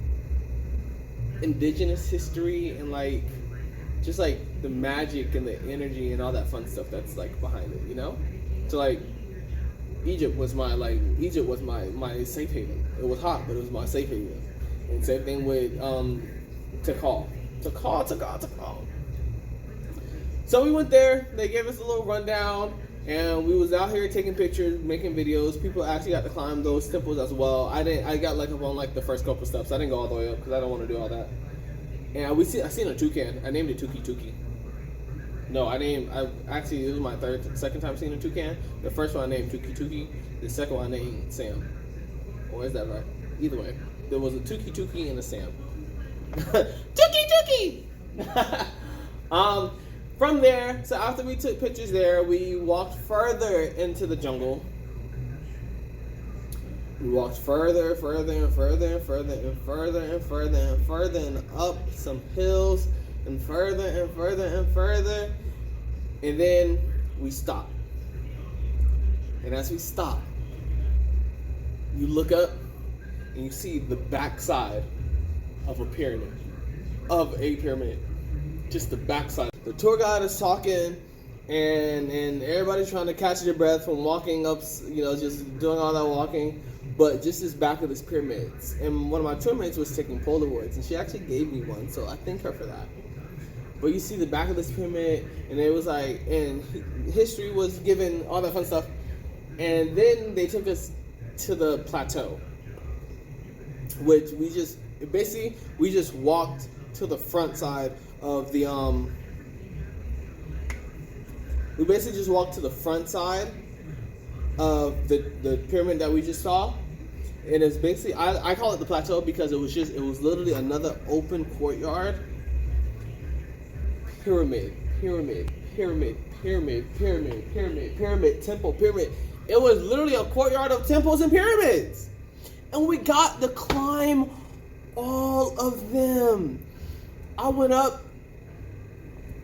indigenous history and like just like the magic and the energy and all that fun stuff that's like behind it, So like Egypt was my safe haven. It was hot, but it was my safe haven. And same thing with Tikal. So we went there. They gave us a little rundown, and we was out here taking pictures, making videos. People actually got to climb those temples as well. I got like up on like the first couple steps. I didn't go all the way up because I don't want to do all that. And I seen a toucan. I named it Tuki. No, it was my second time seeing a toucan. The first one I named Tuki. The second one I named Sam. Or is that right? Either way, there was a Tuki and a Sam. Tuki! From there, so after we took pictures there, we walked further into the jungle. We walked further and up some hills, and further. And then we stop. And as we stop, you look up and you see the backside of a pyramid. Just the backside. The tour guide is talking, and everybody's trying to catch their breath from walking up, just doing all that walking. But just this back of this pyramids. And one of my tour mates was taking Polaroids, and she actually gave me one, so I thank her for that. But you see the back of this pyramid, and it was like, and history was given, all that fun stuff. And then they took us to the plateau, which we just walked to the front side of the we basically just walked to the front side of the pyramid that we just saw. And it's basically, I call it the plateau because it was literally another open courtyard. Pyramid, temple, pyramid. It was literally a courtyard of temples and pyramids. And we got to climb all of them. I went up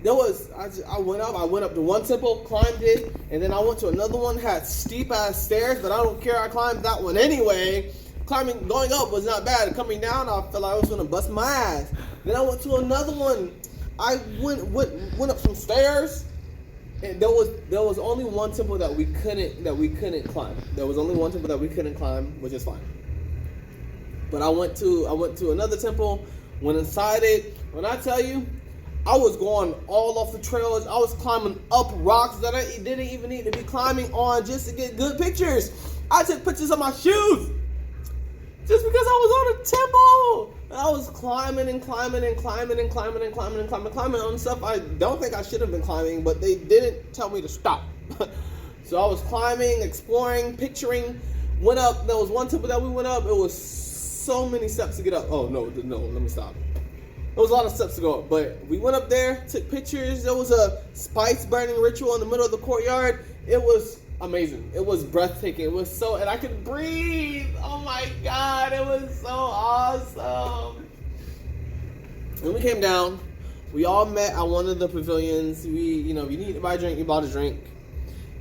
to one temple, climbed it, and then I went to another one, had steep ass stairs, but I don't care, I climbed that one anyway. Going up was not bad. Coming down, I felt like I was gonna bust my ass. Then I went to another one. I went up some stairs, and there was only one temple that we couldn't climb. There was only one temple that we couldn't climb, which is fine. But I went to another temple, went inside it. When I tell you, I was going all off the trails. I was climbing up rocks that I didn't even need to be climbing on just to get good pictures. I took pictures of my shoes just because I was on a temple. And I was climbing on stuff I don't think I should have been climbing, but they didn't tell me to stop. So I was climbing, exploring, picturing, went up. There was one temple that we went up. It was so many steps to get up. Oh, no, let me stop. There was a lot of steps to go up, but we went up there, took pictures. There was a spice burning ritual in the middle of the courtyard. It was amazing. It was breathtaking. It was so, and I could breathe. Oh my God, it was so awesome. When we came down, we all met at one of the pavilions. If you need to buy a drink, you bought a drink.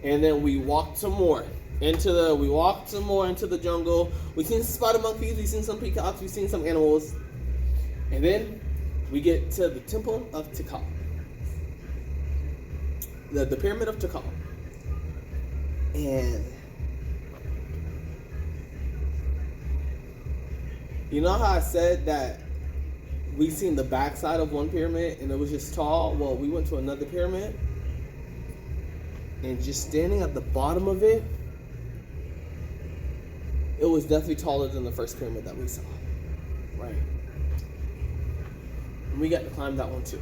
And then we walked some more into the jungle. We seen some spider monkeys, we seen some peacocks, we seen some animals. And then we get to the temple of Tikal. The pyramid of Tikal. And you know how I said that we seen the backside of one pyramid and it was just tall? Well, we went to another pyramid, and just standing at the bottom of it, it was definitely taller than the first pyramid that we saw. Right. And we got to climb that one too.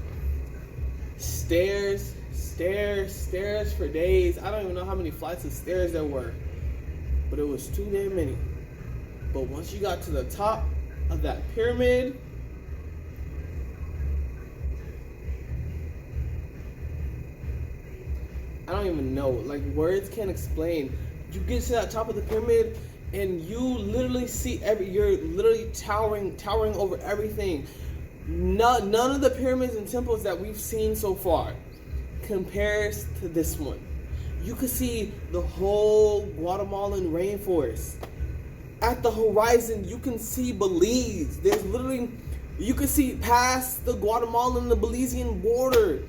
Stairs for days. I don't even know how many flights of stairs there were, but it was too damn many. But once you got to the top of that pyramid, I don't even know, like words can't explain. You get to that top of the pyramid and you literally see you're literally towering over everything. None of the pyramids and temples that we've seen so far compares to this one. You could see the whole Guatemalan rainforest. At the horizon, you can see Belize. There's literally, you can see past the Guatemalan, the Belizean border.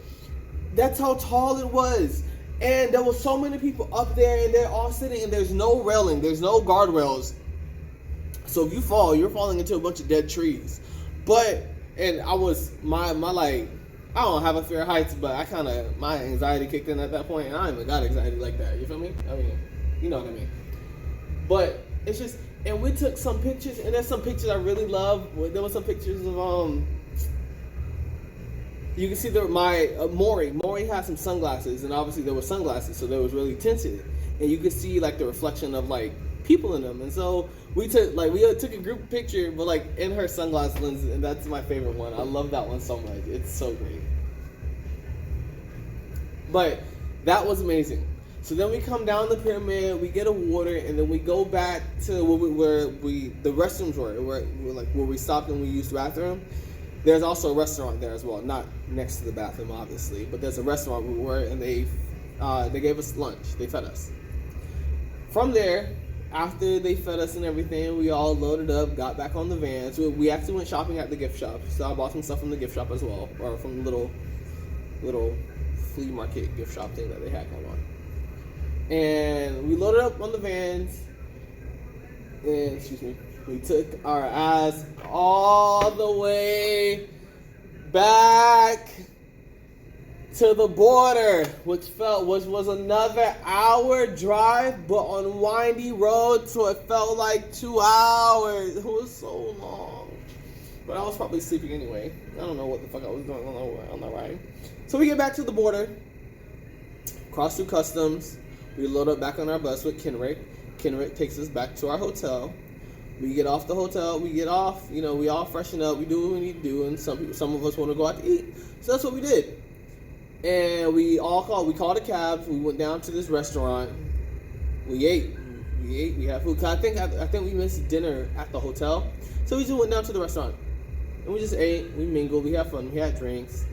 That's how tall it was. And there were so many people up there, and they're all sitting, and there's no railing, there's no guardrails. So if you fall, you're falling into a bunch of dead trees. And I was, I don't have a fear of heights, but my anxiety kicked in at that point, and I ain't even got anxiety like that, you feel me? I mean, you know what I mean. But it's just, and we took some pictures, and there's some pictures I really love. There were some pictures of, you can see Maury had some sunglasses, and obviously there were sunglasses, so they was really tinted, and you could see like the reflection of like people in them. And so we took a group picture, but like in her sunglass lens, and that's my favorite one. I love that one so much. It's so great. But that was amazing. So then we come down the pyramid, we get a water, and then we go back to the restrooms where we stopped and we used the bathroom. There's also a restaurant there as well, not next to the bathroom, obviously, but there's a restaurant we were, and they They gave us lunch. They fed us. From there, after they fed us and everything, we all loaded up, got back on the vans. We actually went shopping at the gift shop, so I bought some stuff from the gift shop as well, or from the little flea market gift shop thing that they had going on. And we loaded up on the vans, and we took our ass all the way back to the border, which was another hour drive, but on windy roads, so it felt like 2 hours. It was so long, but I was probably sleeping anyway. I don't know what the fuck I was doing on that ride. So we get back to the border, cross through customs. We load up back on our bus with Kenrick. Kenrick takes us back to our hotel. We get off the hotel. We get off. We all freshen up. We do what we need to do, and some of us want to go out to eat. So that's what we did. And we called a cab. We went down to this restaurant. We ate. We had food. I think we missed dinner at the hotel. So we just went down to the restaurant. And we just ate. We mingled. We had fun. We had drinks.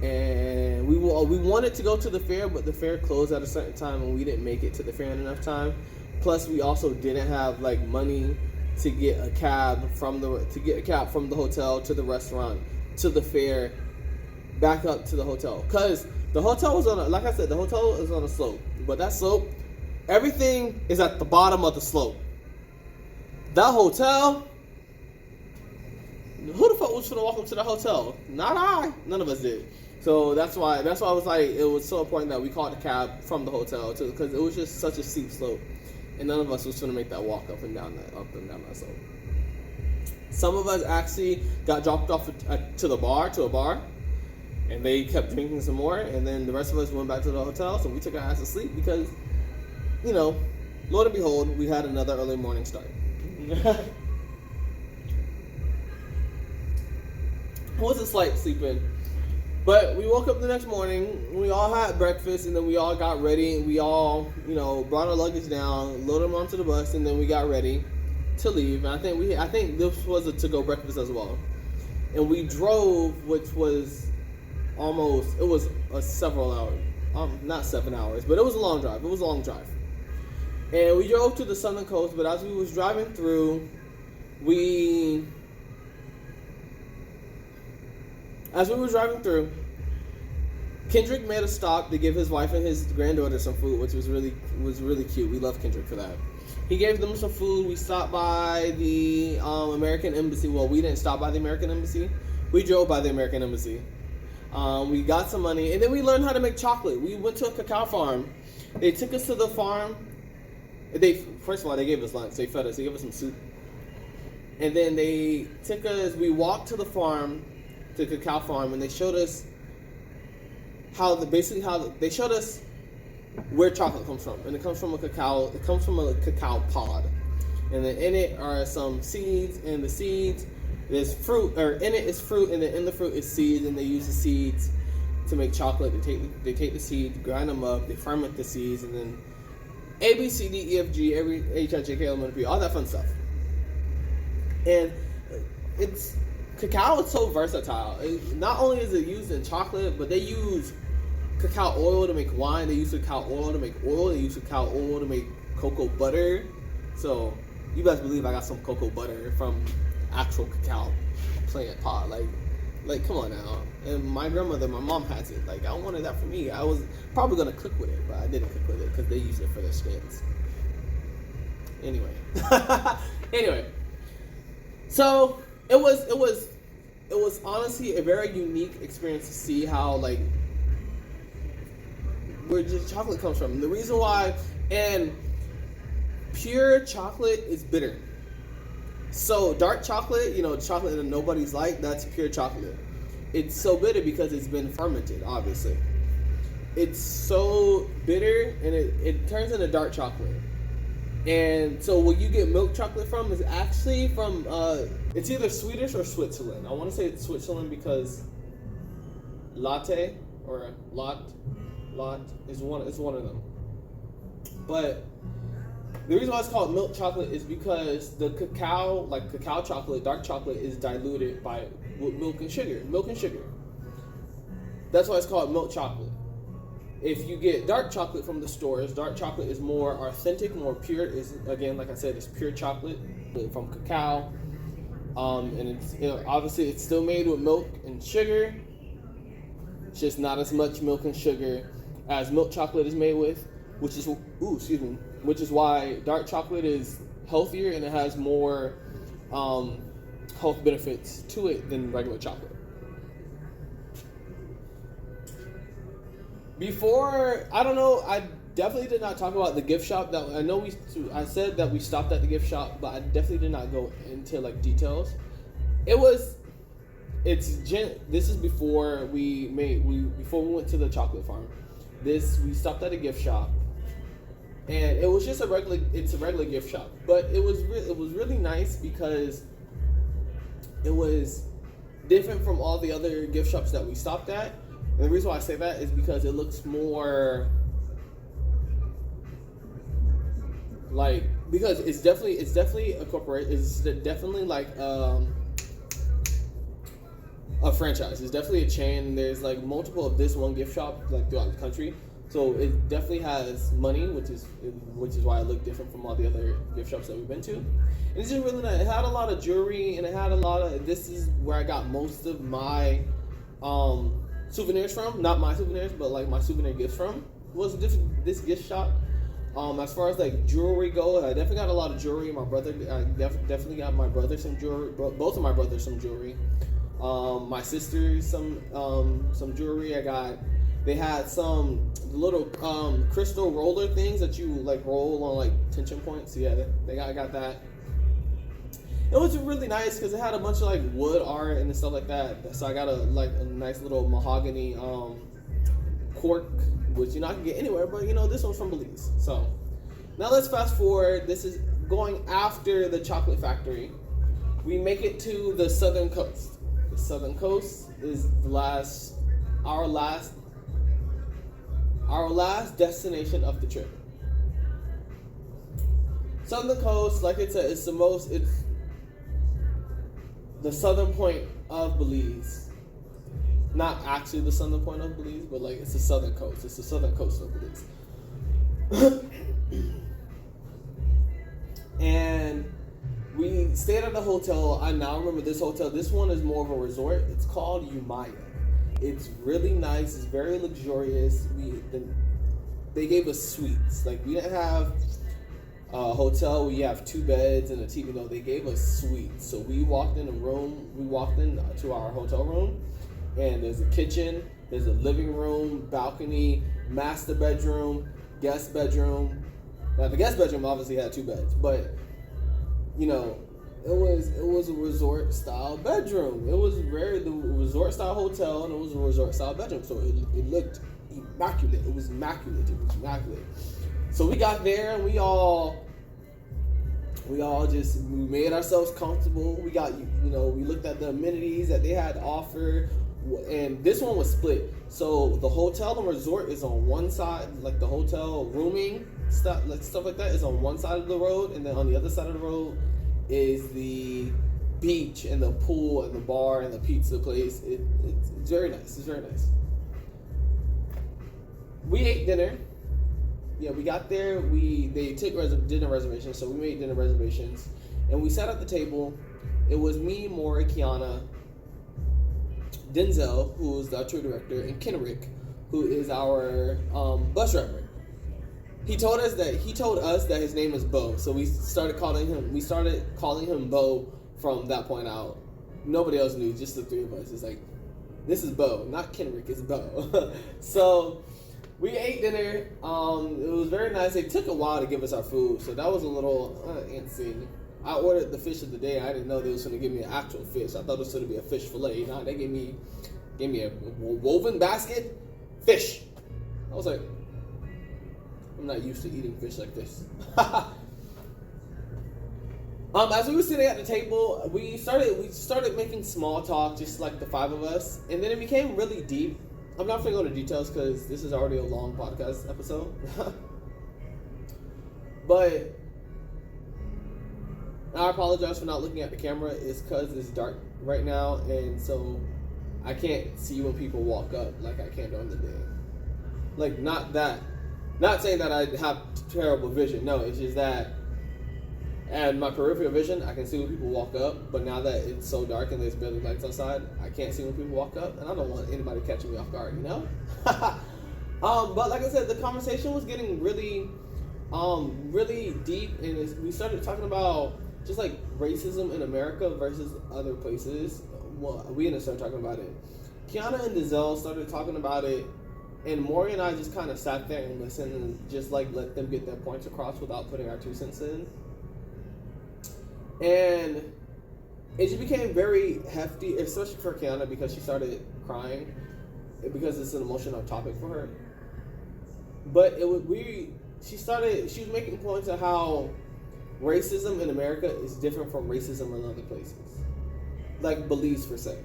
And we wanted to go to the fair, but the fair closed at a certain time, and we didn't make it to the fair in enough time. Plus, we also didn't have money to get a cab from the hotel to the restaurant to the fair, back up to the hotel. Cause the hotel was like I said, the hotel is on a slope, but that slope, everything is at the bottom of the slope. That hotel, who the fuck was gonna walk up to the hotel? Not I. None of us did. So that's why I was like, it was so important that we called a cab from the hotel too, because it was just such a steep slope, and none of us was gonna make that walk up and down that slope. Some of us actually got dropped off to a bar, and they kept drinking some more, and then the rest of us went back to the hotel. So we took our ass to sleep because, Lord and behold, we had another early morning start. It was a slight sleep-in. But we woke up the next morning, we all had breakfast, and then we all got ready. We all, brought our luggage down, loaded them onto the bus, and then we got ready to leave. And I think this was a to-go breakfast as well. And we drove, which was several hours. Not 7 hours, but it was a long drive. And we drove to the southern coast, but as we was driving through, Kendrick made a stop to give his wife and his granddaughter some food, which was really cute. We love Kendrick for that. He gave them some food. We stopped by the American Embassy. Well, we didn't stop by the American Embassy. We drove by the American Embassy. We got some money, and then we learned how to make chocolate. We went to a cacao farm. They took us to the farm. First of all, they gave us lunch. They fed us. They gave us some soup. And then we walked to the farm, to the cacao farm, and they showed us they showed us where chocolate comes from. And it comes from a cacao pod. And then in it are some seeds, and the seeds, there's fruit, or in it is fruit, and then in the fruit is seeds, and they use the seeds to make chocolate. They take the seeds, grind them up, they ferment the seeds, and then A, B, C, D, E, F, G, every H, I, J, K, L, M, N, P, all that fun stuff. And cacao is so versatile. Not only is it used in chocolate, but they use cacao oil to make wine. They use cacao oil to make oil. They use cacao oil to make cocoa butter. So you best believe I got some cocoa butter from actual cacao plant pod. Like come on now. And my mom has it. I wanted that for me. I was probably gonna cook with it, but I didn't cook with it because they use it for their skins. Anyway. So it was honestly a very unique experience to see how where just chocolate comes from. And the reason why, and pure chocolate is bitter. So dark chocolate, chocolate that nobody's like, that's pure chocolate. It's so bitter because it's been fermented, obviously. It's so bitter, and it turns into dark chocolate. And so what you get milk chocolate from is actually from, it's either Swedish or Switzerland. I want to say it's Switzerland because latte or lot is one of them. But the reason why it's called milk chocolate is because the cacao, cacao chocolate, dark chocolate, is diluted with milk and sugar. That's why it's called milk chocolate. If you get dark chocolate from the stores, dark chocolate is more authentic, more pure. Is again, like I said, it's pure chocolate from cacao, and it's obviously it's still made with milk and sugar. It's just not as much milk and sugar as milk chocolate is made with, which is why dark chocolate is healthier and it has more health benefits to it than regular chocolate. Before, I don't know, I definitely did not talk about the gift shop. That I know I said that we stopped at the gift shop, but I definitely did not go into like details. This is before we went to the chocolate farm. We stopped at a gift shop, and it was just a regular gift shop, but it was really nice because it was different from all the other gift shops that we stopped at. And the reason why I say that is because it looks more like, because it's definitely a corporation. It's definitely like a franchise. It's definitely a chain. There's like multiple of this one gift shop like throughout the country. So it definitely has money, which is why it looked different from all the other gift shops that we've been to. And it's just really nice. It had a lot of jewelry, and it had a lot of. This is where I got most of my souvenirs from. Not my souvenirs, but like my souvenir gifts from. Was this gift shop. As far as like jewelry goes, I definitely got a lot of jewelry. My brother, I definitely got my brother some jewelry. Both of my brothers some jewelry. My sisters some jewelry. They had some little crystal roller things that you like roll on like tension points. Yeah, I got that. It was really nice because it had a bunch of like wood art and stuff like that. So I got a nice little mahogany cork, which I can get anywhere, but this one's from Belize. So now let's fast forward. This is going after the chocolate factory. We make it to the southern coast. The southern coast is our last destination of the trip. Southern coast, like it said, it's the southern point of Belize. Not actually the southern point of Belize, but like it's the southern coast. It's the southern coast of Belize. And we stayed at the hotel. I now remember this hotel. This one is more of a resort. It's called Micah. It's really nice. It's very luxurious. They gave us suites. Like we didn't have a hotel where you have 2 beds and a TV. No, they gave us suites. So we walked in to our hotel room, and there's a kitchen, there's a living room, balcony, master bedroom, guest bedroom. Now the guest bedroom obviously had 2 beds, but it was a resort style bedroom. It was the resort style hotel, and it was a resort style bedroom. So it looked immaculate. It was immaculate. So we got there, and we all just made ourselves comfortable. We got we looked at the amenities that they had to offer, and this one was split. So the hotel and resort is on one side, like the hotel rooming stuff like that is on one side of the road, and then on the other side of the road is the beach and the pool and the bar and the pizza place. It's very nice. It's very nice. We ate dinner. Yeah, we got there. They took dinner reservations, so we made dinner reservations, and we sat at the table. It was me, Maury, Kiana, Denzel, who is the tour director, and Kenrick, who is our bus driver. He told us that his name is Bo, so we started calling him Bo from that point out. Nobody else knew, just the 3 of us. It's like, this is Bo, not Kenrick, it's Bo. So we ate dinner. It was very nice. It took a while to give us our food, so that was a little antsy. I ordered the fish of the day. I didn't know they was going to give me an actual fish. I thought it was going to be a fish fillet. Nah, they gave me a woven basket fish. I was like, I'm not used to eating fish like this. As we were sitting at the table, we started making small talk, just like the 5 of us, and then it became really deep. I'm not going to go into details because this is already a long podcast episode. But I apologize for not looking at the camera. It's because it's dark right now, and so I can't see when people walk up like I can during the day. Like, not saying that I have terrible vision. No, it's just that, and my peripheral vision, I can see when people walk up. But now that it's so dark and there's barely lights outside, I can't see when people walk up, and I don't want anybody catching me off guard. You know. But like I said, the conversation was getting really deep, and we started talking about just like racism in America versus other places. Well, we ended up started talking about it. Kiana and Dizelle started talking about it, and Maury and I just kind of sat there and listened and just like let them get their points across without putting our 2 cents in. And it just became very hefty, especially for Kiana because she started crying because it's an emotional topic for her. But she was making points of how racism in America is different from racism in other places, like Belize per se.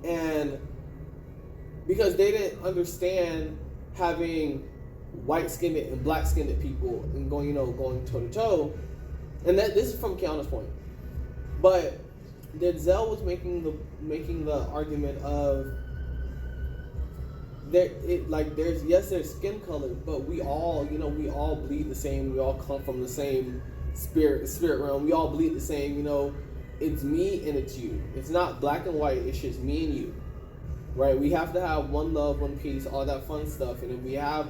And because they didn't understand having white-skinned and black-skinned people and going toe-to-toe, and that this is from Kiana's point. But Denzel was making the argument of there's skin color, but we all bleed the same. We all come from the same spirit realm. We all bleed the same. It's me and it's you. It's not black and white. It's just me and you, right? We have to have one love, one peace, all that fun stuff. And if we have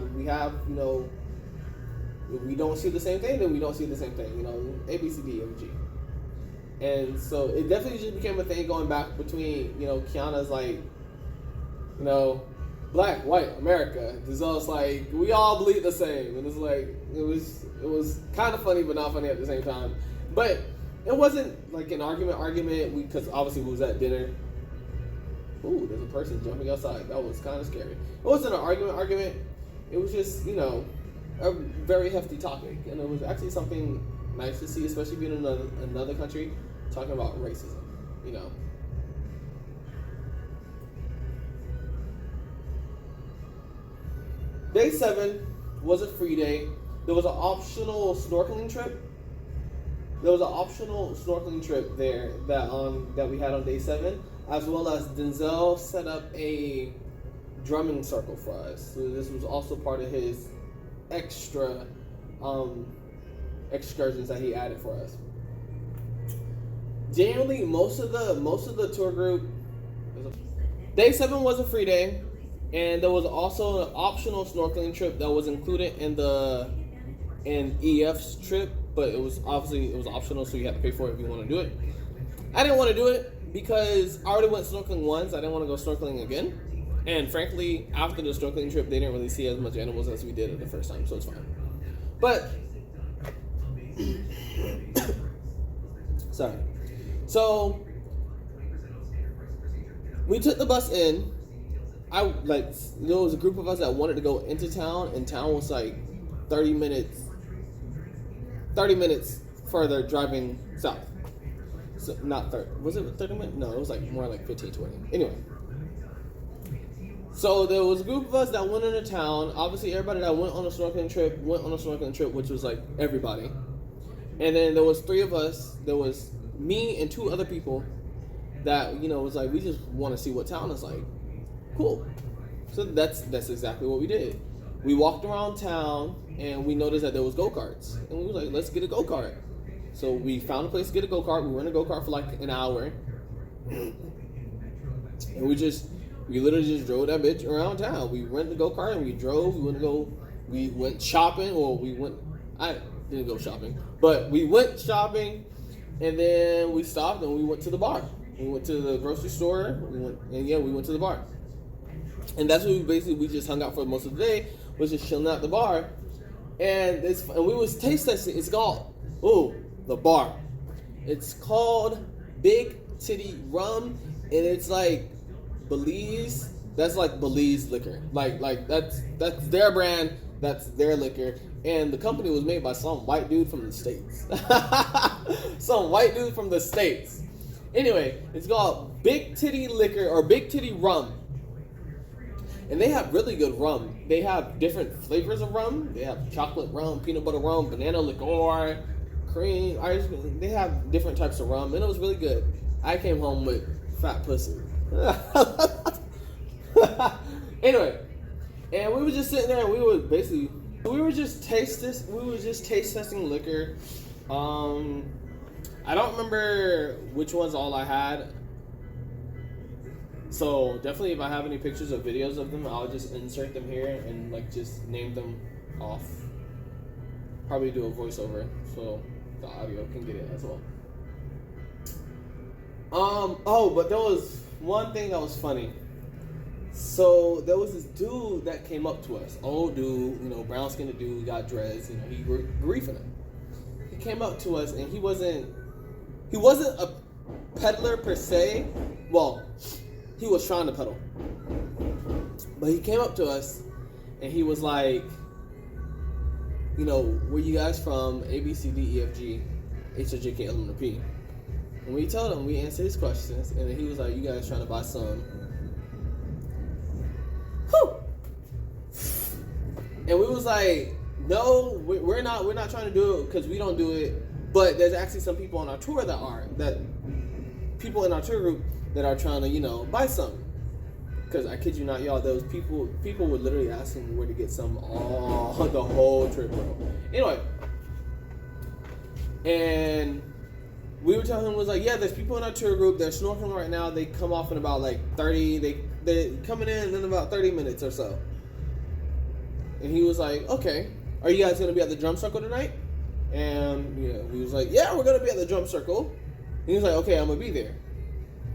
if we don't see the same thing, then we don't see the same thing. A, B, C, D, F, G. And so it definitely just became a thing going back between Kiana's like black, white, America. Giselle's like, we all bleed the same. And it's like, it was kind of funny, but not funny at the same time. But it wasn't like an argument, because obviously we was at dinner. Ooh, there's a person jumping outside. That was kind of scary. It wasn't an argument. It was just, a very hefty topic. And it was actually something nice to see, especially being in another country, talking about racism, Day 7 was a free day. There was an optional snorkeling trip. There that we had on day 7, as well as Denzel set up a drumming circle for us. So this was also part of his extra excursions that he added for us. Generally, most of the tour group. Day 7 was a free day. And there was also an optional snorkeling trip that was included in EF's trip, but it was optional, so you had to pay for it if you want to do it. I didn't want to do it because I already went snorkeling once. I didn't want to go snorkeling again. And frankly, after the snorkeling trip, they didn't really see as much animals as we did the first time, so it's fine. But sorry. So we took the bus in. There was a group of us that wanted to go into town, and town was like 30 minutes further driving south. So not 30. Was it 30 minutes? No, it was like more like 15, 20. Anyway. So there was a group of us that went into town. Obviously everybody that went on a snorkeling trip, which was like everybody. And then there was 3 of us. There was me and 2 other people that, was like, we just want to see what town is like. Cool. So that's exactly what we did. We walked around town and we noticed that there was go-karts. And we were like, let's get a go-kart. So we found a place to get a go-kart. We were in a go-kart for like an hour. And we literally just drove that bitch around town. We rented the go-kart and we drove. We went shopping. I didn't go shopping. But we went shopping and then we stopped and we went to the bar. We went to the grocery store. We went to the bar. And that's what we just hung out for most of the day, was just chilling at the bar. And we was taste testing. It's called, the bar. It's called Big Titty Rum, and it's like Belize. That's like Belize liquor. Like that's their brand. That's their liquor. And the company was made by some white dude from the States. Some white dude from the States. Anyway, it's called Big Titty Liquor or Big Titty Rum. And they have really good rum. They have different flavors of rum. They have chocolate rum, peanut butter rum, banana liqueur, cream, ice cream. They have different types of rum, and it was really good. I came home with fat pussy. Anyway, And we were just sitting there, and we were just taste testing liquor. I don't remember which ones all I had. So definitely, if I have any pictures or videos of them, I'll just insert them here and like just name them off. Probably do a voiceover so the audio can get it as well. Oh, but there was one thing that was funny. So there was this dude that came up to us, old dude, brown skinned dude, got dreads, he griefing him. He came up to us and he wasn't a peddler per se. Well, he was trying to peddle. But he came up to us and he was like, where you guys from? A, B, C, D, E, F, G, H, I, J, K, L, M, N, P. And we told him, we answered his questions, and then he was like, you guys trying to buy some. Whew. And we was like, no, we're not trying to do it because we don't do it. But there's actually some people on our tour people in our tour group that are trying to, buy some. Because I kid you not, y'all, those people would literally ask him where to get some the whole trip, bro. Anyway, and we were telling him, was like, yeah, there's people in our tour group, they're snorkeling right now, they come off in about like 30, they're coming in about 30 minutes or so. And he was like, okay, are you guys going to be at the drum circle tonight? And we was like, yeah, we're going to be at the drum circle. And he was like, okay, I'm going to be there.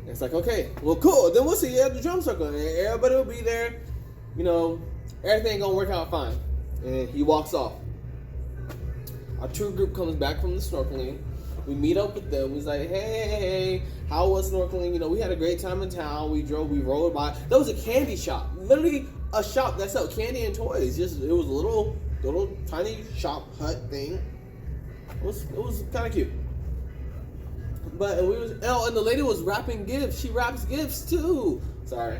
And it's like, okay, well, cool. Then we'll see you at the drum circle. And everybody will be there. Everything going to work out fine. And he walks off. Our tour group comes back from the snorkeling. We meet up with them. He's like, hey, how was snorkeling? We had a great time in town. We rode by. There was a candy shop. Literally a shop that sold candy and toys. It was a little tiny shop hut thing. It was kind of cute. But and the lady was wrapping gifts. She wraps gifts too. Sorry.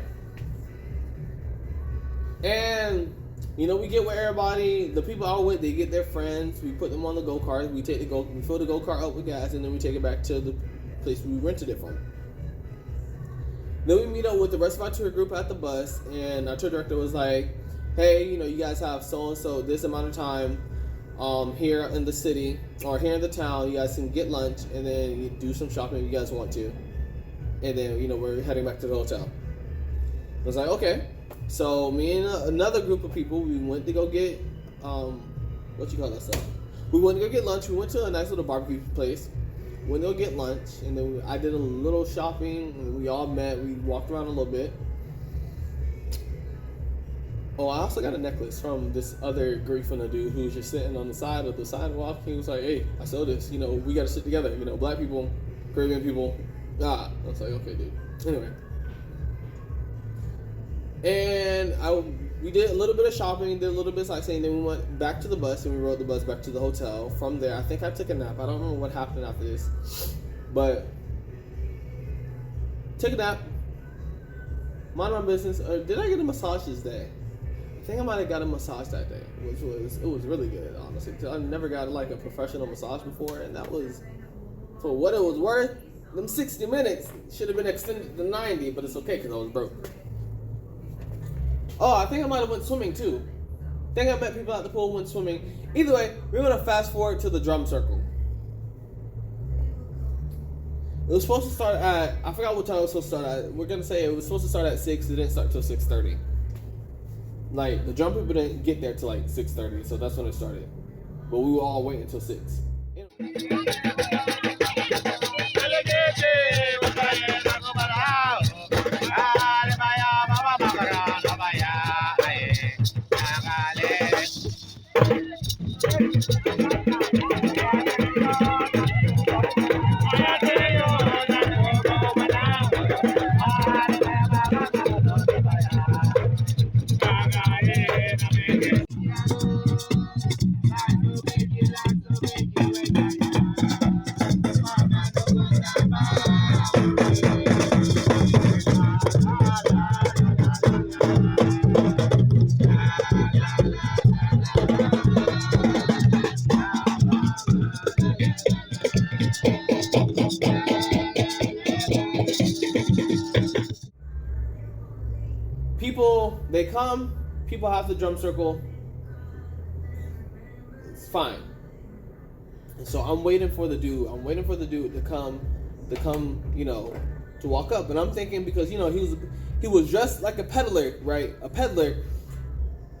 And we get with everybody. The people I with, they get their friends. We put them on the go-kart. We fill the go-kart up with gas, and then we take it back to the place we rented it from. Then we meet up with the rest of our tour group at the bus, and our tour director was like, hey, you guys have so-and-so this amount of time here in the city or here in the town. You guys can get lunch and then you do some shopping if you guys want to. And then, we're heading back to the hotel. I was like, okay. So me and another group of people, we went to go get, what you call that stuff? We went to go get lunch. We went to a nice little barbecue place. Went to go get lunch, and then I did a little shopping, and we all met. We walked around a little bit. Oh, I also got a necklace from this other griefing dude who was just sitting on the side of the sidewalk. He was like, hey, I saw this. We got to sit together. Black people, Caribbean people. I was like, okay, dude. Anyway. And we did a little bit of shopping, did a little bit of sightseeing, then we went back to the bus and we rode the bus back to the hotel. From there, I think I took a nap. I don't remember what happened after this. But took a nap. Mind my business. Did I get a massage this day? I think I might have got a massage that day, which was really good, honestly. Cause I've never got like a professional massage before, and that was, for what it was worth, them 60 minutes should have been extended to 90, but it's okay because I was broke. Oh, I think I might have went swimming too. I think I met people at the pool, went swimming. Either way, we're going to fast forward to the drum circle. It was supposed to start at, I forgot what time it was supposed to start at. We're going to say it was supposed to start at 6. It didn't start till 6:30. Like, the drum people didn't get there till like 6:30, so that's when it started. But we were all waiting until 6. People, they come, people have the drum circle. It's fine. And so I'm waiting for the dude. I'm waiting for the dude to come, to walk up. And I'm thinking, because he was dressed like a peddler, right? A peddler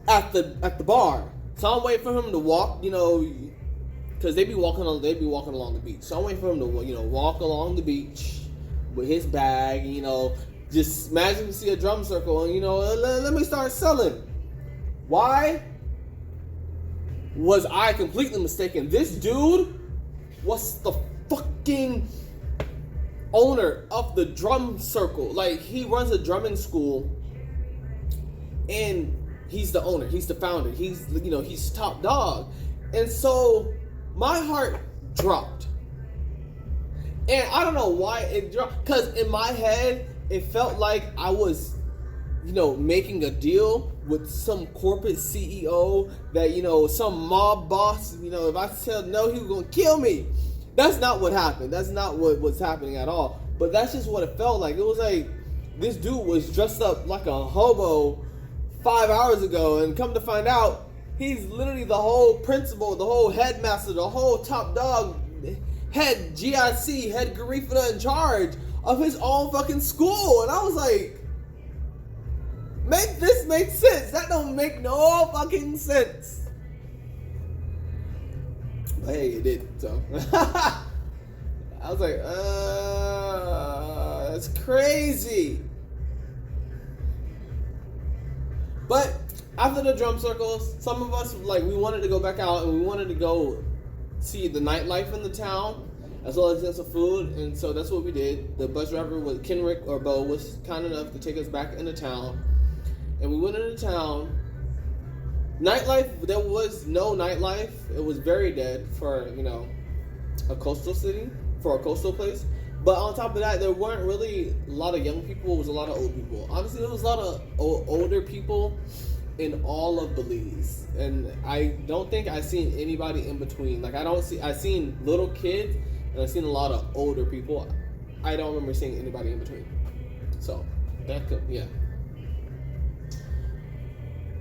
at the bar. So I'm waiting for him to walk, because they be walking along the beach. So I'm waiting for him to walk along the beach with his bag, just magically see a drum circle and let me start selling. Why was I completely mistaken? This dude was the fucking owner of the drum circle. Like, he runs a drumming school, and he's the owner, he's the founder, he's top dog. And so my heart dropped. And I don't know why it dropped, because in my head, it felt like I was, making a deal with some corporate CEO that, some mob boss, if I said no, he was going to kill me. That's not what happened. That's not what was happening at all. But that's just what it felt like. It was like this dude was dressed up like a hobo 5 hours ago, and come to find out, he's literally the whole principal, the whole headmaster, the whole top dog, head GIC, head Garifuna in charge of his own fucking school. And I was like, make this make sense. That don't make no fucking sense. But hey, it did. So I was like, that's crazy. But after the drum circles, some of us, we wanted to go back out, and we wanted to go see the nightlife in the town, as well as get some food. And so that's what we did. The bus driver was Kenrick, or Bo, was kind enough to take us back into town. And we went into town. Nightlife, there was no nightlife. It was very dead for, a coastal city, for a coastal place. But on top of that, there weren't really a lot of young people. It was a lot of old people. Honestly, there was a lot of older people in all of Belize. And I don't think I've seen anybody in between. I've seen little kids, and I've seen a lot of older people. I don't remember seeing anybody in between. So, yeah.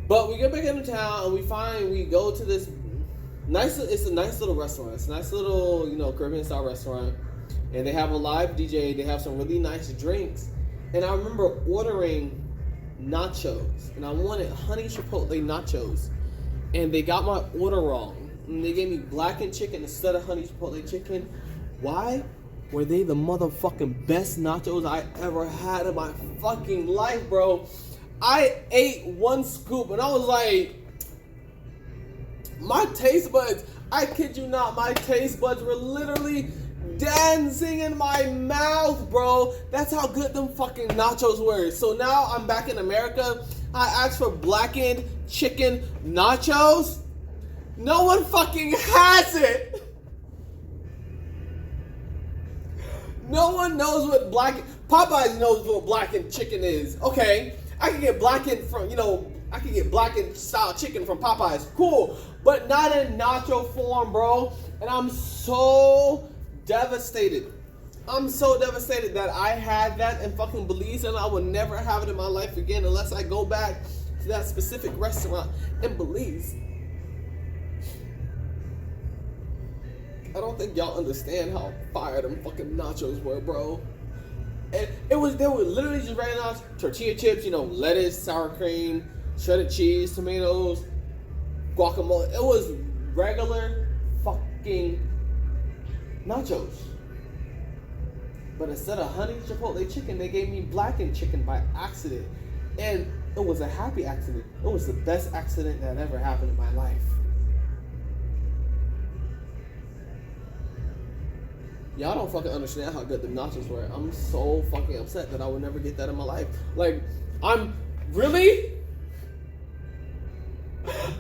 But we get back into town, and we go to this it's a nice little restaurant. It's a nice little, Caribbean style restaurant. And they have a live DJ. They have some really nice drinks. And I remember ordering nachos. And I wanted honey chipotle nachos. And they got my order wrong. And they gave me blackened chicken instead of honey chipotle chicken. Why were they the motherfucking best nachos I ever had in my fucking life, bro? I ate one scoop and I was like, my taste buds, I kid you not, my taste buds were literally dancing in my mouth, bro. That's how good them fucking nachos were. So now I'm back in America. I asked for blackened chicken nachos. No one fucking has it. No one knows what Popeyes knows what blackened chicken is. Okay, I can get blackened style chicken from Popeyes. Cool, but not in nacho form, bro. And I'm so devastated. I'm so devastated that I had that in fucking Belize, and I will never have it in my life again unless I go back to that specific restaurant in Belize. I don't think y'all understand how fire them fucking nachos were, bro. And they were literally just regular tortilla chips, lettuce, sour cream, shredded cheese, tomatoes, guacamole. It was regular fucking nachos. But instead of honey chipotle chicken, they gave me blackened chicken by accident. And it was a happy accident. It was the best accident that ever happened in my life. Y'all don't fucking understand how good the nachos were. I'm so fucking upset that I would never get that in my life.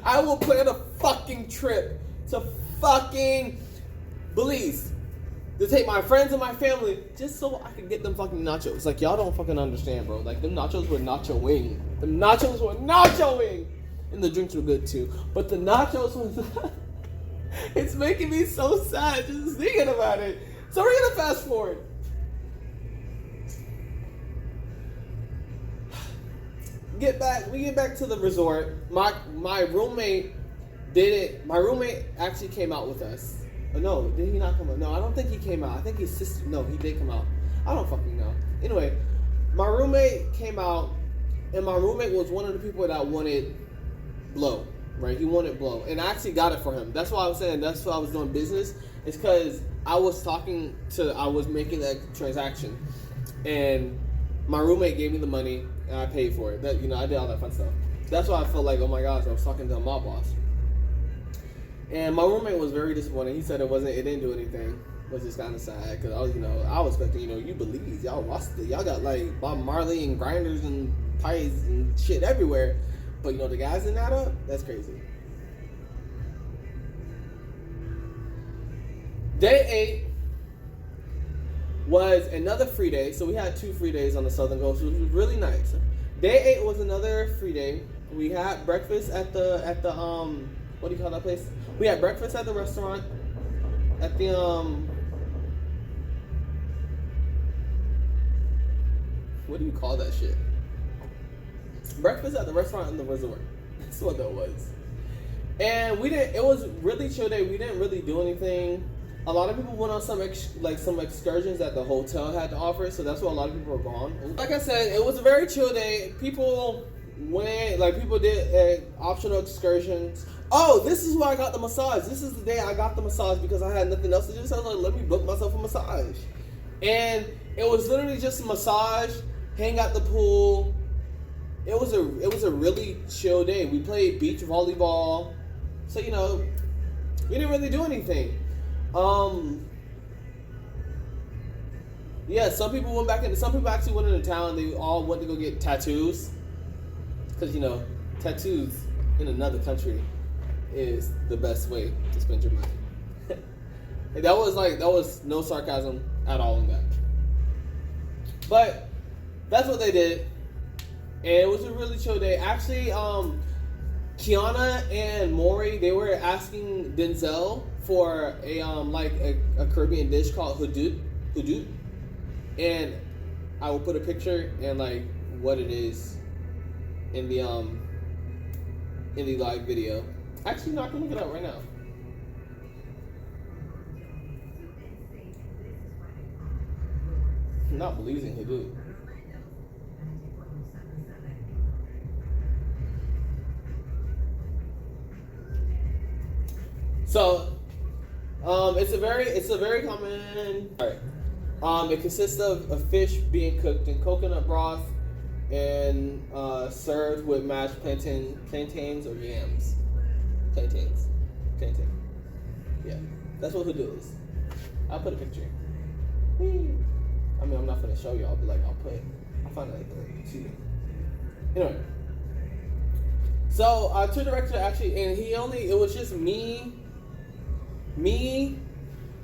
I will plan a fucking trip to fucking Belize to take my friends and my family just so I can get them fucking nachos. Y'all don't fucking understand, bro. Them nachos were nacho-wing. Them nachos were nacho-wing. And the drinks were good too. But the nachos was... It's making me so sad just thinking about it. So we're gonna fast forward. We get back to the resort. My roommate did it. My roommate actually came out with us. No, did he not come out? No, I don't think he came out. I think his sister. No, he did come out. I don't fucking know. Anyway, my roommate came out, and my roommate was one of the people that wanted blow. Right, he wanted blow, and I actually got it for him. That's why I was saying that's why I was doing business. It's because I was making that transaction, and my roommate gave me the money, and I paid for it. That I did all that fun stuff. That's why I felt like, oh my gosh, I was talking to my boss. And my roommate was very disappointed. He said it didn't do anything. It was just kind of sad because I was expecting, you Belize, y'all got like Bob Marley and grinders and pies and shit everywhere. But the guys in that up, that's crazy. Day 8 was another free day. So we had 2 free days on the Southern Coast, which was really nice. Day 8 was another free day. We had breakfast at the what do you call that place? We had breakfast at the restaurant at the what do you call that shit? Breakfast at the restaurant in the resort. That's what that was. And it was really chill day. We didn't really do anything. A lot of people went on some excursions that the hotel had to offer, so that's why a lot of people were gone. Like I said, it was a very chill day. People did optional excursions. Oh, this is where I got the massage. This is the day I got the massage because I had nothing else to do, so I was like, let me book myself a massage. And it was literally just a massage, hang out the pool. It was a really chill day. We played beach volleyball. So, we didn't really do anything. Yeah, some people actually went into town. They all went to go get tattoos. Because, tattoos in another country is the best way to spend your money. And that was no sarcasm at all in that. But that's what they did. And it was a really chill day. Actually, Kiana and Maury, they were asking Denzel for a Caribbean dish called hudud. And I will put a picture and what it is in the live video. Actually, no, I can look it up right now. Not Belizean hudud. So, it's a very common. All right. It consists of a fish being cooked in coconut broth and served with mashed plantains or yams. Plantain. Yeah, that's what hudud is. I'll put a picture. I mean, I'm not gonna show y'all, but I'll find it later. Anyway. So our tour director actually, and it was just me,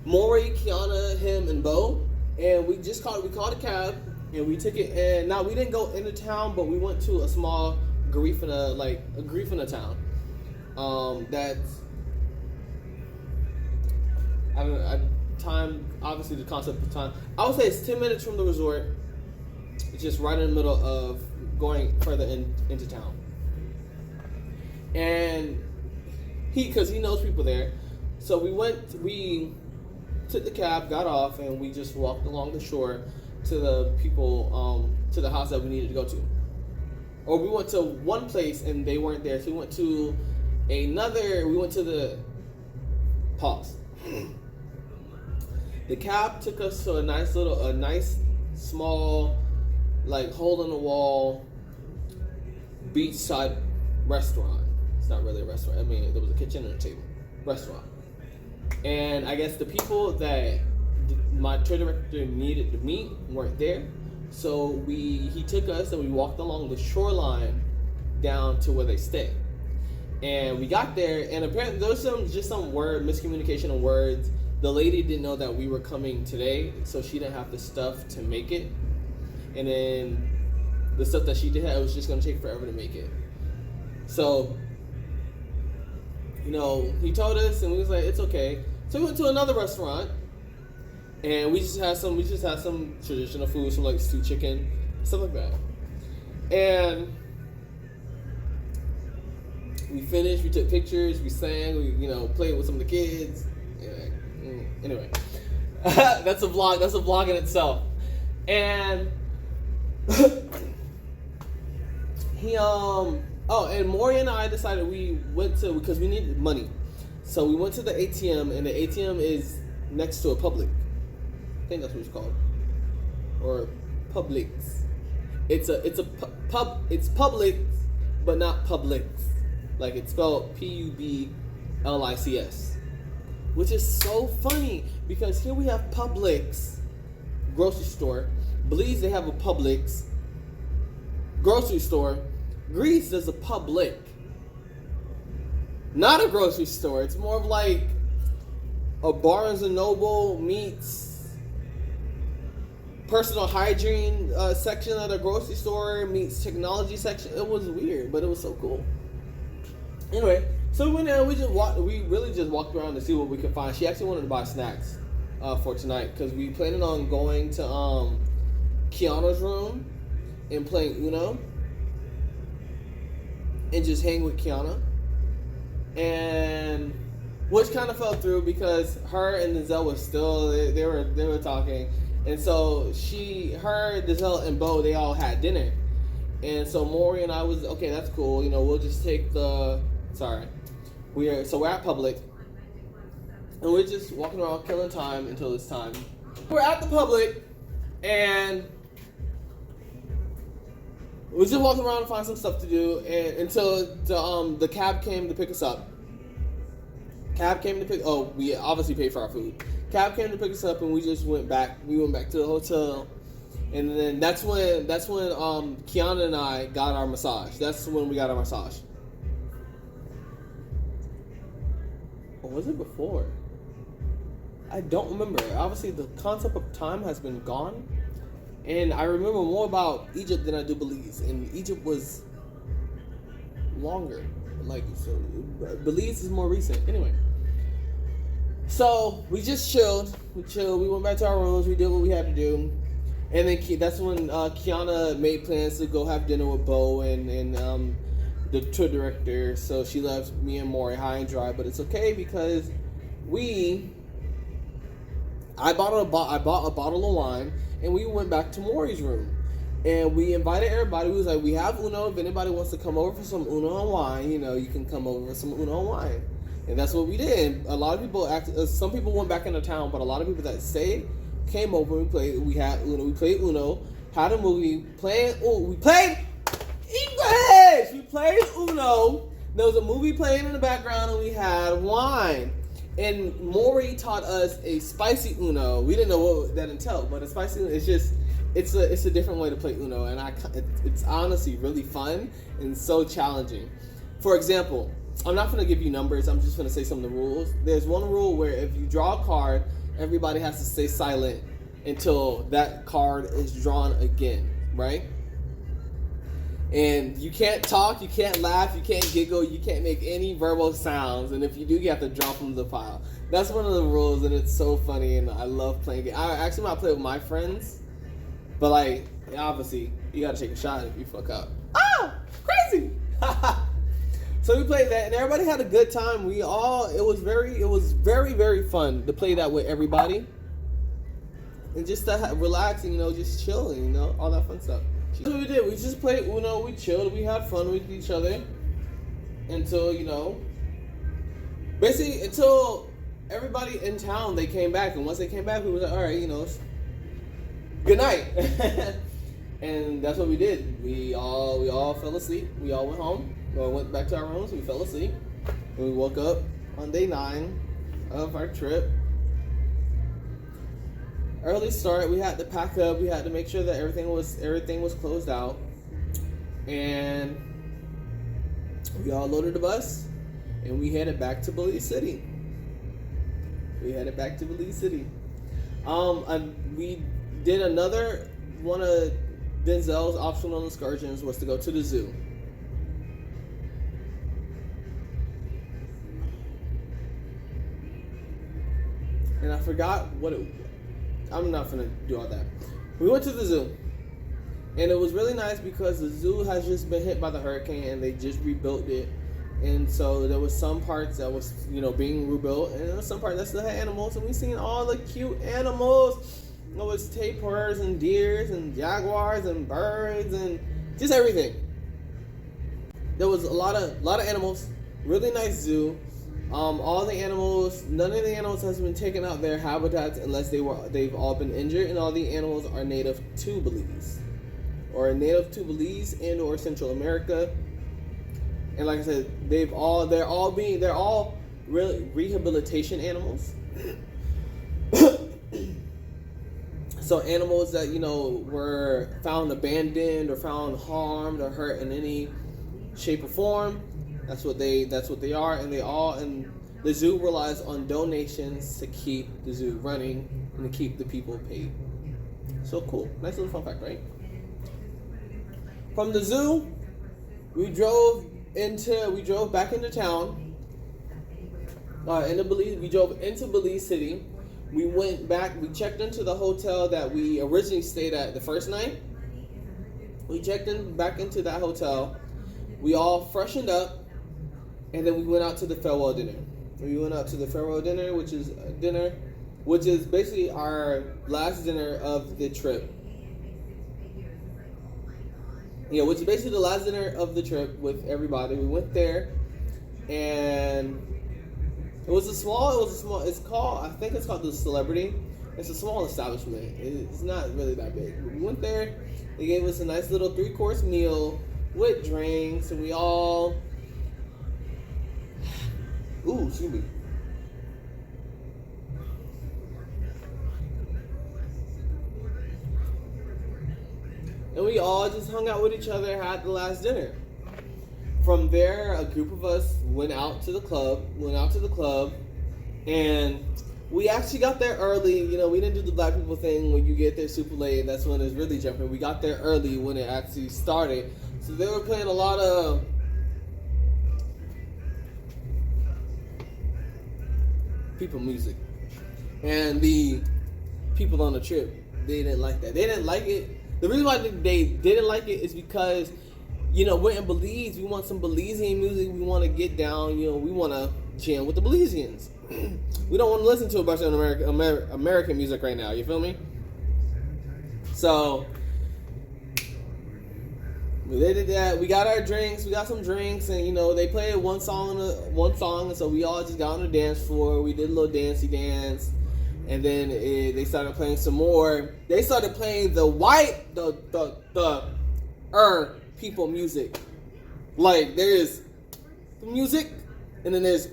Maury, Kiana, him, and Bo, and we called a cab, and we took it. And now we didn't go into town, but we went to a small Griefina town. That's I don't know. Time, obviously, the concept of time. I would say it's 10 minutes from the resort. It's just right in the middle of going further into town. And because he knows people there, so we took the cab, got off, and we just walked along the shore to the people, to the house that we needed to go to. Or we went to one place and they weren't there, so we went to the pause. The cab took us to a nice small, hole in the wall beachside restaurant. It's not really a restaurant. I mean, there was a kitchen and a table. Restaurant. And I guess the people that my tour director needed to meet weren't there. So he took us and we walked along the shoreline down to where they stay. And we got there, and apparently there was some miscommunication of words. The lady didn't know that we were coming today, so she didn't have the stuff to make it. And then the stuff that she did have, it was just going to take forever to make it. So, he told us, and we was like, it's okay. So we went to another restaurant, and we just had some traditional food, some stew chicken, stuff like that. And finished, we took pictures, we sang, we played with some of the kids. Anyway, that's a vlog. That's a vlog in itself. And and Maury and I decided because we needed money, so we went to the ATM, and the ATM is next to a Publix. I think that's what it's called, or Publix. It's Publix, but not Publix. Like, it's spelled Publix, which is so funny because here we have Publix grocery store. Belize, they have a Publix grocery store. Greece, there's a Public, not a grocery store. It's more of like a Barnes and Noble meets personal hygiene section of the grocery store meets technology section. It was weird, but it was so cool. Anyway, so we went there and we really just walked around to see what we could find. She actually wanted to buy snacks for tonight because we planned on going to Kiana's room and playing Uno and just hang with Kiana, and which kind of fell through because her and Denzel was still they were talking, and so Denzel and Bo, they all had dinner, and so Maury and I was okay. That's cool. We'll just take we're at Publix, and we're just walking around killing time until it's time. We're at the Publix, and we just walked around to find some stuff to do, and until the cab came to pick us up. We obviously paid for our food. Cab came to pick us up, and we just went back. We went back to the hotel, and then that's when Kiana and I got our massage. That's when we got our massage. Or was it before? I don't remember. Obviously, the concept of time has been gone. And I remember more about Egypt than I do Belize. And Egypt was longer. So Belize is more recent. Anyway. So we just chilled. We went back to our rooms. We did what we had to do. And then that's when Kiana made plans to go have dinner with Bo and the tour director. So she left me and Maury high and dry. But it's okay because I bought a bottle of wine. And we went back to Maury's room. And we invited everybody. We was like, we have Uno. If anybody wants to come over for some Uno and wine, you can come over for some Uno and wine. And that's what we did. A lot of people some people went back into town, but a lot of people that stayed came over and played. We had Uno. We played Uno. Had a movie. We played English! We played Uno. There was a movie playing in the background, and we had wine. And Maury taught us a spicy Uno. We didn't know what that entailed, but a spicy Uno, it's a different way to play Uno, and it's honestly really fun and so challenging. For example, I'm not going to give you numbers. I'm just going to say some of the rules. There's one rule where if you draw a card, everybody has to stay silent until that card is drawn again, right? And you can't talk, you can't laugh, you can't giggle, you can't make any verbal sounds. And if you do, you have to drop from the pile. That's one of the rules, and it's so funny, and I love playing it. I actually might play with my friends, but obviously, you gotta take a shot if you fuck up. Ah! Crazy! So we played that, and everybody had a good time. It was very, very fun to play that with everybody. And just to relax and, just chilling, all that fun stuff. That's what we did. We just played Uno, we chilled, we had fun with each other until, basically until everybody in town, they came back. And once they came back, we were like, all right, good night. And that's what we did. We all fell asleep. We all went home. We went back to our rooms. We fell asleep. And we woke up on day 9 of our trip. Early start. We had to pack up. We had to make sure that everything was closed out. And we all loaded the bus, and we headed back to Belize City. We did another one of Denzel's optional excursions was to go to the zoo. And I forgot what it was. I'm not gonna do all that. We went to the zoo. And it was really nice because the zoo has just been hit by the hurricane and they just rebuilt it. And so there was some parts that was, being rebuilt, and there was some parts that still had animals, and we seen all the cute animals. It was tapirs and deers and jaguars and birds and just everything. There was a lot of animals, really nice zoo. All the animals, none of the animals has been taken out their habitats unless they've all been injured, and all the animals are native to Belize, or native to Belize and or Central America. And like I said, they're all really rehabilitation animals. So animals that were found abandoned or found harmed or hurt in any shape or form. That's what they are, and the zoo relies on donations to keep the zoo running and to keep the people paid. So cool, nice little fun fact, right? From the zoo, we drove back into town. We drove into Belize City. We went back. We checked into the hotel that we originally stayed at the first night. We checked back into that hotel. We all freshened up, and then we went out to the farewell dinner. Which is basically our last dinner of the trip. Yeah, which is basically the last dinner of the trip with everybody. We went there, and it's called, I think it's called The Celebrity. It's a small establishment. It's not really that big. But we went there. They gave us a nice little 3-course meal with drinks, and we all... Ooh, excuse me. And we all just hung out with each other, had the last dinner. From there, a group of us went out to the club, and we actually got there early. We didn't do the black people thing when you get there super late. That's when it's really jumping. We got there early when it actually started. So they were playing a lot of people music. And the people on the trip, they didn't like that. They didn't like it. The reason why they didn't like it is because, we're in Belize. We want some Belizean music. We want to get down. We want to jam with the Belizeans. We don't want to listen to a bunch of American music right now. You feel me? So they did that. We got our drinks. We got some drinks, and they played one song, and so we all just got on the dance floor. We did a little dancey dance. And then they started playing some more. They started playing the people music. Like, there's music, and then there's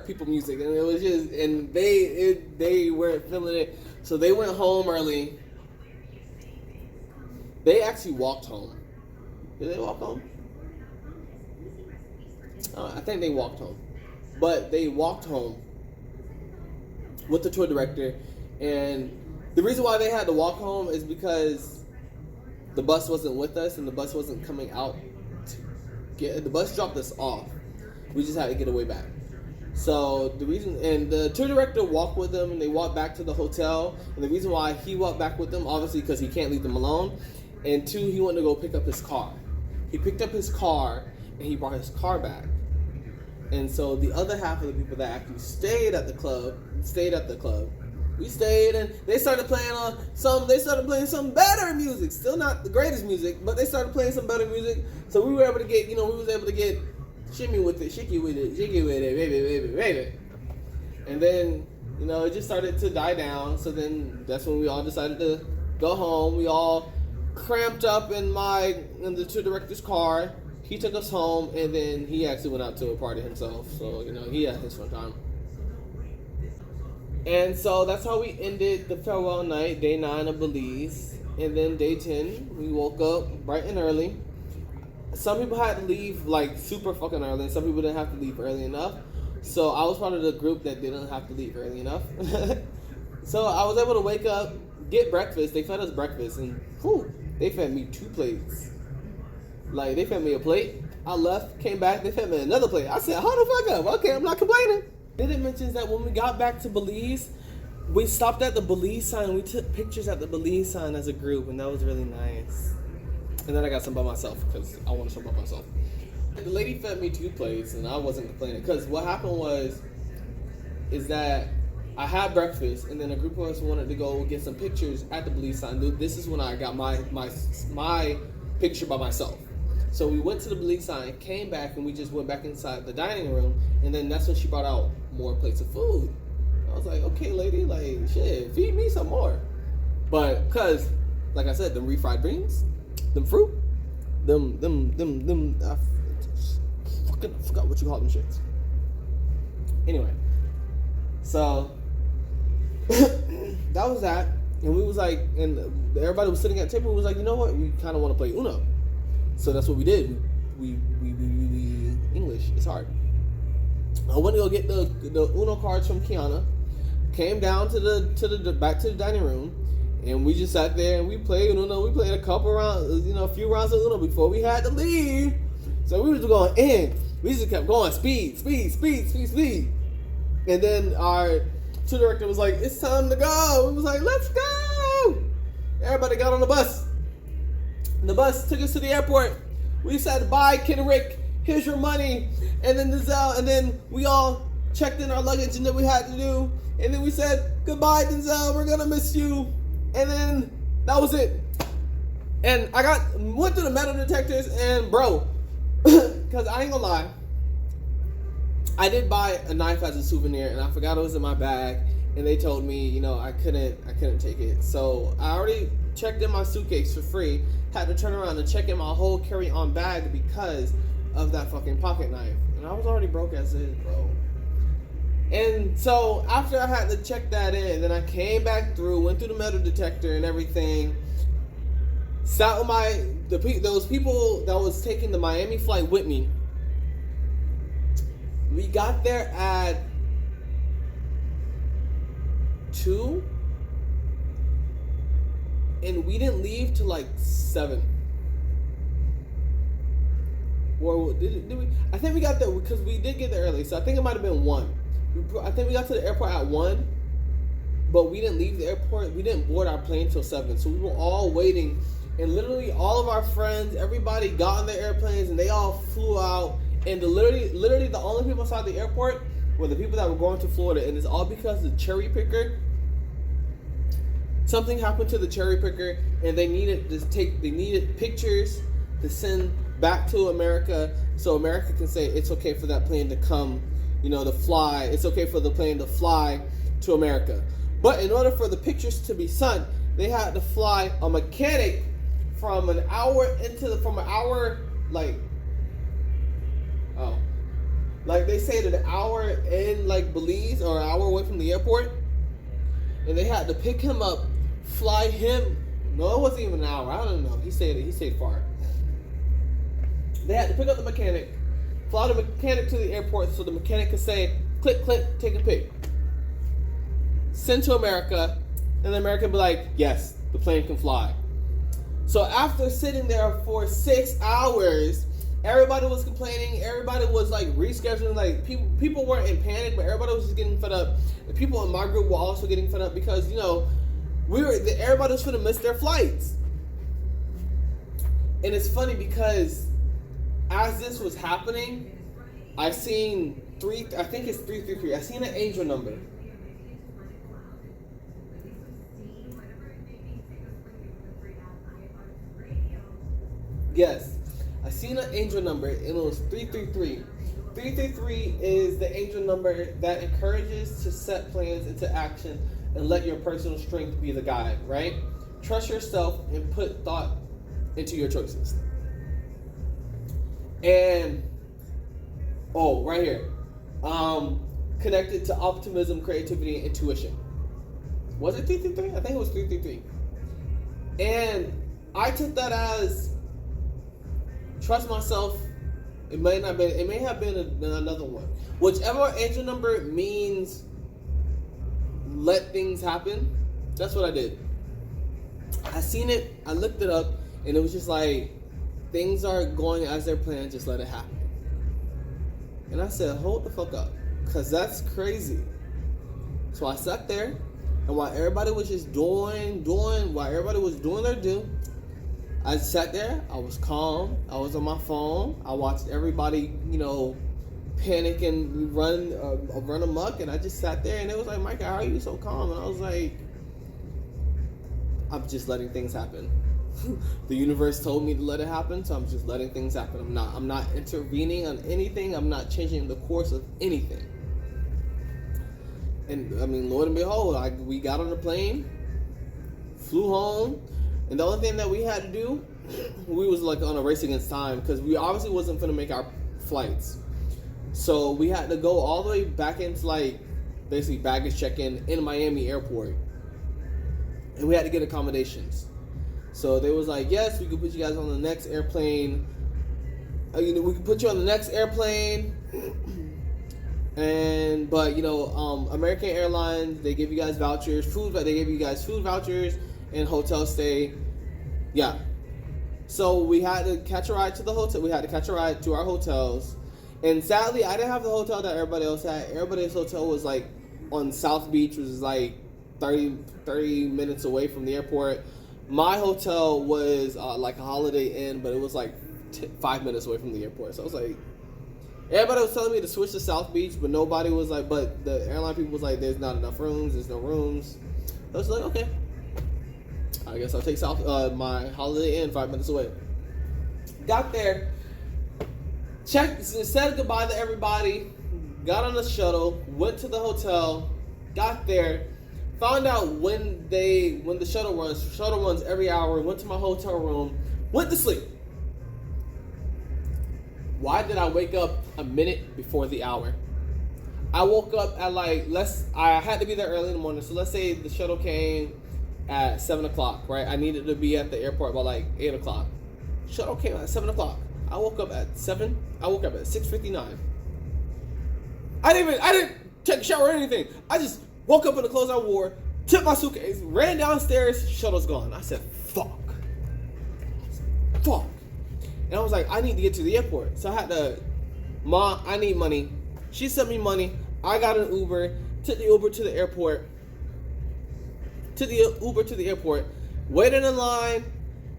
people music, and it was just, and they weren't feeling it, so they went home early. They actually walked home. Did they walk home? I think they walked home, but they walked home with the tour director, and the reason why they had to walk home is because the bus wasn't with us, and the bus wasn't coming out. The bus dropped us off. We just had to get away back. So the tour director walked with them, and they walked back to the hotel. And the reason why he walked back with them, obviously, because he can't leave them alone, and 2, he wanted to go pick up his car. He picked up his car, and he brought his car back. And so the other half of the people that actually stayed at the club. We stayed, and they started playing some better music. Still not the greatest music, but they started playing some better music. So we were able to get, shimmy with it, shaky with it, jiggy with it, baby. And then, it just started to die down. So then that's when we all decided to go home. We all cramped up in the tour director's car. He took us home, and then he actually went out to a party himself. So, he had his fun time. And so that's how we ended the farewell night, day 9 of Belize. And then day 10, we woke up bright and early. Some people had to leave super fucking early, and some people didn't have to leave early enough. So I was part of the group that didn't have to leave early enough. So I was able to wake up, get breakfast. They fed us breakfast, and they fed me 2 plates. They fed me a plate. I left, came back, they fed me another plate. I said, hold the fuck up. Okay, I'm not complaining. Then it mentions that when we got back to Belize, we stopped at the Belize sign. We took pictures at the Belize sign as a group, and that was really nice. And then I got some by myself because I wanted some by myself. The lady fed me 2 plates, and I wasn't complaining. Because what happened is that I had breakfast, and then a group of us wanted to go get some pictures at the Belizean. This is when I got my picture by myself. So we went to the Belizean, came back, and we just went back inside the dining room, and then that's when she brought out more plates of food. I was like, okay, lady, like, shit, feed me some more. But, cause, like I said, them refried beans, them fruit, I fucking forgot what you call them shits. Anyway, so that was that, and we was like, and everybody was sitting at the table. We was like, you know what? We kind of want to play Uno, so that's what we did. We English. It's hard. I went to go get the Uno cards from Kiana. Came down to the back to the dining room, and we just sat there and we played Uno. We played a couple rounds, a few rounds of Uno before we had to leave. So we was going in. We just kept going, speed. And then our tour director was like, it's time to go. We was like, let's go. Everybody got on the bus. And the bus took us to the airport. We said, bye, Kid and Rick. Here's your money. And then Denzel, and then we all checked in our luggage and then we had to do. And then we said, goodbye, Denzel. We're going to miss you. And then that was it. And I went through the metal detectors, and bro, because I ain't gonna lie, I did buy a knife as a souvenir, and I forgot it was in my bag, and they told me, I couldn't take it. So I already checked in my suitcase for free, had to turn around and check in my whole carry-on bag because of that fucking pocket knife. And I was already broke as is, bro. And so after I had to check that in, then I came back through, went through the metal detector and everything, sat with those people that was taking the Miami flight with me. We got there at 2, and we didn't leave till like 7. Or did we? I think we got there because we did get there early, so I think it might have been 1. I think we got to the airport at 1, but we didn't leave the airport. We didn't board our plane till 7, so we were all waiting. And literally, all of our friends, everybody got on their airplanes, and they all flew out. And literally, the only people inside the airport were the people that were going to Florida, and it's all because the cherry picker. Something happened to the cherry picker, and they needed pictures to send back to America, so America can say it's okay for that plane to come. To fly. It's okay for the plane to fly to America. But in order for the pictures to be sent, they had to fly a mechanic from an hour like they said an hour in like Belize or an hour away from the airport, and they had to pick him up, fly him. No, it wasn't even an hour. I don't know. He stayed far. They had to pick up the mechanic, fly the mechanic to the airport so the mechanic could say, click, click, take a pic. Send to America, and the American be like, yes, the plane can fly. So after sitting there for 6 hours, everybody was complaining, everybody was like rescheduling, like people weren't in panic, but everybody was just getting fed up. The people in my group were also getting fed up because, everybody was going to miss their flights. And it's funny because as this was happening, I seen I think it's 333. I seen an angel number. Yes, I seen an angel number, and it was 333. 333 is the angel number that encourages to set plans into action and let your personal strength be the guide, right? Trust yourself and put thought into your choices. And right here, connected to optimism, creativity, and intuition. Was it 333? I think it was 333. And I took that as trust myself. It may have been another one. Whichever angel number means let things happen, that's what I did. I seen it, I looked it up, and it was just like, things are going as they're planned, just let it happen. And I said, hold the fuck up, because that's crazy. So I sat there, and while everybody was just doing their due, I sat there. I was calm. I was on my phone. I watched everybody, panic and run amok, and I just sat there. And it was like, Micah, how are you so calm? And I was like, I'm just letting things happen. The universe told me to let it happen, so I'm just letting things happen. I'm not intervening on anything. I'm not changing the course of anything. And I mean, Lord and behold, we got on the plane, flew home, and the only thing that we had to do, we was like on a race against time because we obviously wasn't gonna make our flights. So we had to go all the way back into like basically baggage check-in in Miami airport, and we had to get accommodations. So they was like, yes, we could put you guys on the next airplane. We could put you on the next airplane. But American Airlines, they give you guys vouchers, they gave you guys food vouchers and hotel stay. Yeah. So we had to catch a ride to the hotel. We had to catch a ride to our hotels. And sadly, I didn't have the hotel that everybody else had. Everybody's hotel was like on South Beach, which is like 30 minutes away from the airport. My hotel was like a Holiday Inn, but it was like 5 minutes away from the airport. So I was like, everybody was telling me to switch to South Beach, but nobody was like, but the airline people was like, there's not enough rooms, there's no rooms. I was like, okay, I guess I'll take my Holiday Inn 5 minutes away. Got there, said goodbye to everybody, got on the shuttle, went to the hotel, got there, found out when the shuttle runs every hour, went to my hotel room, went to sleep. Why did I wake up a minute before the hour? I woke up at I had to be there early in the morning. So let's say the shuttle came at 7 o'clock, right? I needed to be at the airport by like 8 o'clock. Shuttle came at 7 o'clock. I woke up at 7. I woke up at 6:59. I didn't take a shower or anything. I just woke up in the clothes I wore, took my suitcase, ran downstairs, shuttle's gone. I said, fuck. And I was like, I need to get to the airport. So I had to, Ma, I need money. She sent me money. I got an Uber, took the Uber to the airport. Waited in line,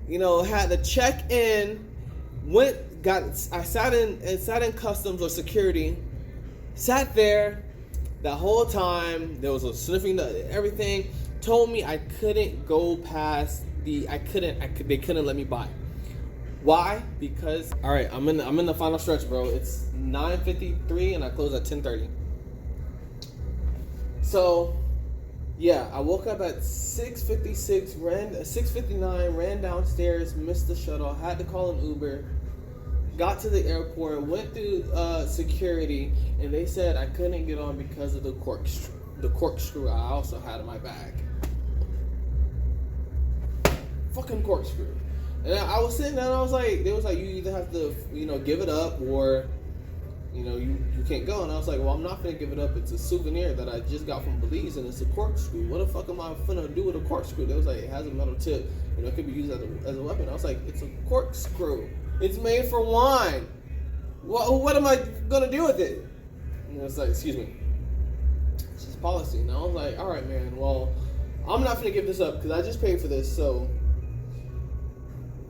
had to check in, I sat in customs or security, sat there. The whole time there was a sniffing everything. Told me I couldn't go past they couldn't let me by. Why? Because all right, I'm in the final stretch, bro. It's 9:53 and I close at 10:30. So yeah, I woke up at 6:59, ran downstairs, missed the shuttle, had to call an Uber. Got to the airport, went through security, and they said I couldn't get on because of the corkscrew I also had in my bag. Fucking corkscrew. And I was sitting there and I was like, they was like, you either have to, give it up or, you can't go. And I was like, well, I'm not gonna give it up. It's a souvenir that I just got from Belize and it's a corkscrew. What the fuck am I gonna do with a corkscrew? They was like, it has a metal tip. It could be used as a weapon. I was like, it's a corkscrew. It's made for wine. What am I gonna do with it? And it's like, excuse me. It's just policy. And I was like, all right, man. Well, I'm not gonna give this up because I just paid for this, so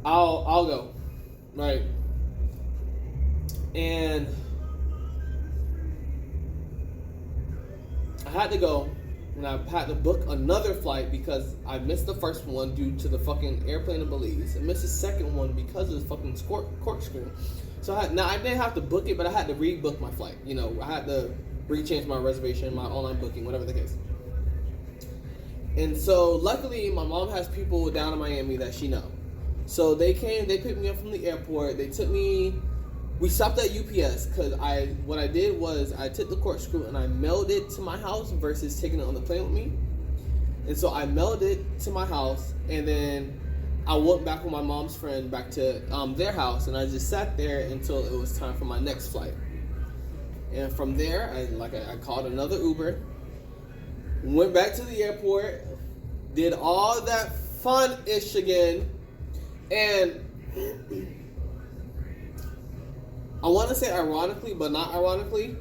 I'll go, right? And I had to go, and I had to book another flight because I missed the first one due to the fucking airplane in Belize. I missed the second one because of the fucking corkscrew. So I didn't have to book it, but I had to rebook my flight. I had to rechange my reservation, my online booking, whatever the case. And so luckily, my mom has people down in Miami that she knows. So they came, they picked me up from the airport. They took me. We stopped at UPS because what I did was I took the corkscrew and I mailed it to my house versus taking it on the plane with me. And so I mailed it to my house, and then I went back with my mom's friend back to their house, and I just sat there until it was time for my next flight. And from there, I called another Uber, went back to the airport, did all that fun-ish again, and I want to say ironically, but not ironically,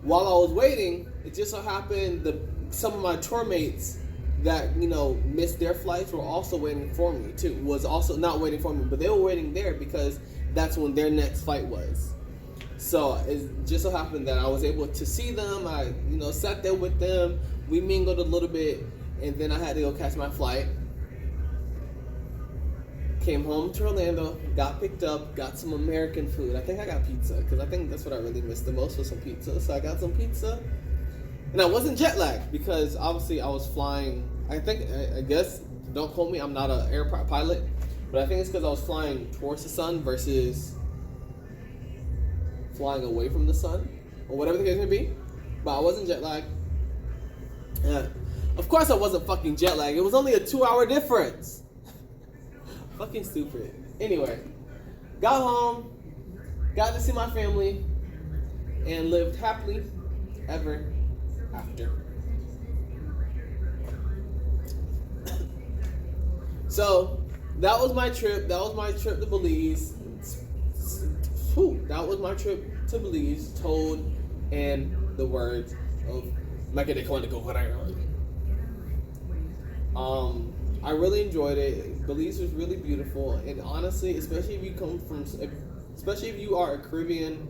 while I was waiting, it just so happened that some of my tour mates that, you know, missed their flights were also waiting for me too. Was also not waiting for me, but they were waiting there because that's when their next flight was. So it just so happened that I was able to see them. I, you know, sat there with them. We mingled a little bit, and then I had to go catch my flight. Came home to Orlando, got picked up, got some American food. I think I got pizza, because I think that's what I really missed the most was some pizza. So I got some pizza. And I wasn't jet lagged, because obviously I was flying, I guess, don't quote me, I'm not an aircraft pilot, but I think it's because I was flying towards the sun versus flying away from the sun, or whatever the case may be. But I wasn't jet lagged. Yeah. Of course I wasn't fucking jet lagged. It was only a 2-hour difference. Fucking stupid. Anyway, got home, got to see my family, and lived happily ever after. So that was my trip. That was my trip to Belize. That was my trip to Belize, told in the words of Micah. I really enjoyed it. Belize was really beautiful, and honestly, especially if you are a Caribbean,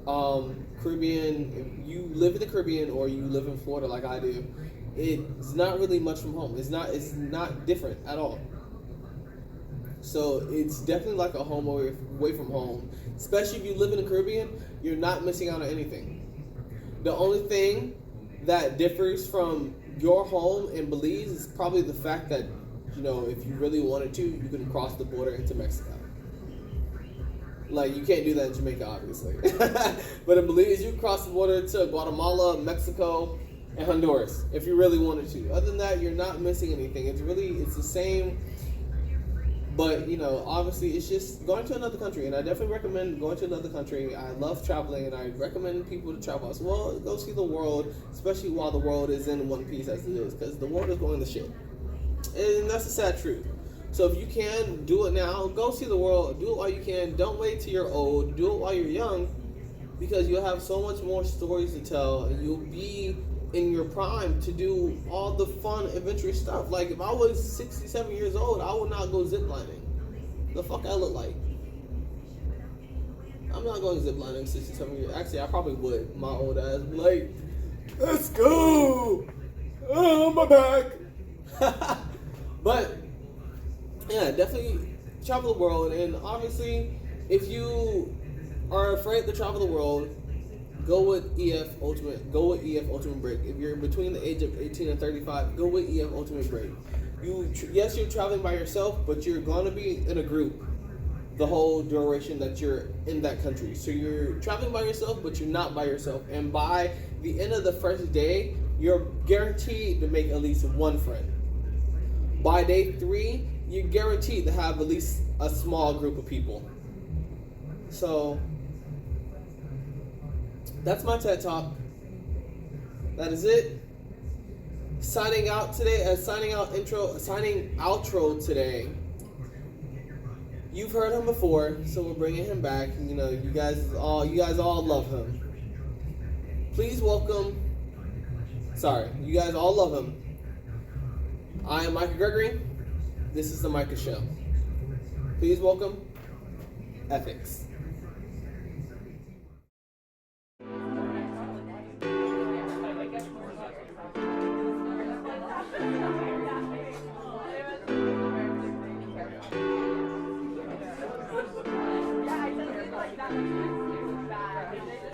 if you live in the Caribbean or you live in Florida like I do, it's not really much from home. It's not different at all. So it's definitely like a home away from home. Especially if you live in the Caribbean, you're not missing out on anything. The only thing that differs from your home in Belize is probably the fact that, you know, if you really wanted to, you can cross the border into Mexico. Like, you can't do that in Jamaica, obviously. But in Belize, you can cross the border to Guatemala, Mexico, and Honduras if you really wanted to. Other than that, you're not missing anything. It's the same. But, you know, obviously, it's just going to another country, and I definitely recommend going to another country. I love traveling, and I recommend people to travel as well. Go see the world, especially while the world is in one piece as it is, because the world is going to shit. And that's the sad truth. So if you can, do it now. Go see the world. Do it while you can. Don't wait till you're old. Do it while you're young, because you'll have so much more stories to tell, and you'll be in your prime to do all the fun, adventurous stuff. Like, if I was 67 years old, I would not go ziplining. The fuck I look like? I'm not going ziplining 67 years. Actually, I probably would. My old ass be like, let's go! Oh, my back! But, yeah, definitely travel the world. And obviously, if you are afraid to travel the world, go with EF Ultimate. Go with EF Ultimate Break. If you're between the age of 18 and 35, go with EF Ultimate Break. Yes, you're traveling by yourself, but you're going to be in a group the whole duration that you're in that country. So you're traveling by yourself, but you're not by yourself. And by the end of the first day, you're guaranteed to make at least one friend. By day 3, you're guaranteed to have at least a small group of people. So that's my TED Talk. That is it. Signing out today, signing outro today. You've heard him before, so we're bringing him back. You know, you guys all love him. Please welcome. Sorry, you guys all love him. I am Micah Gregory. This is the Micah Show. Please welcome Ethics.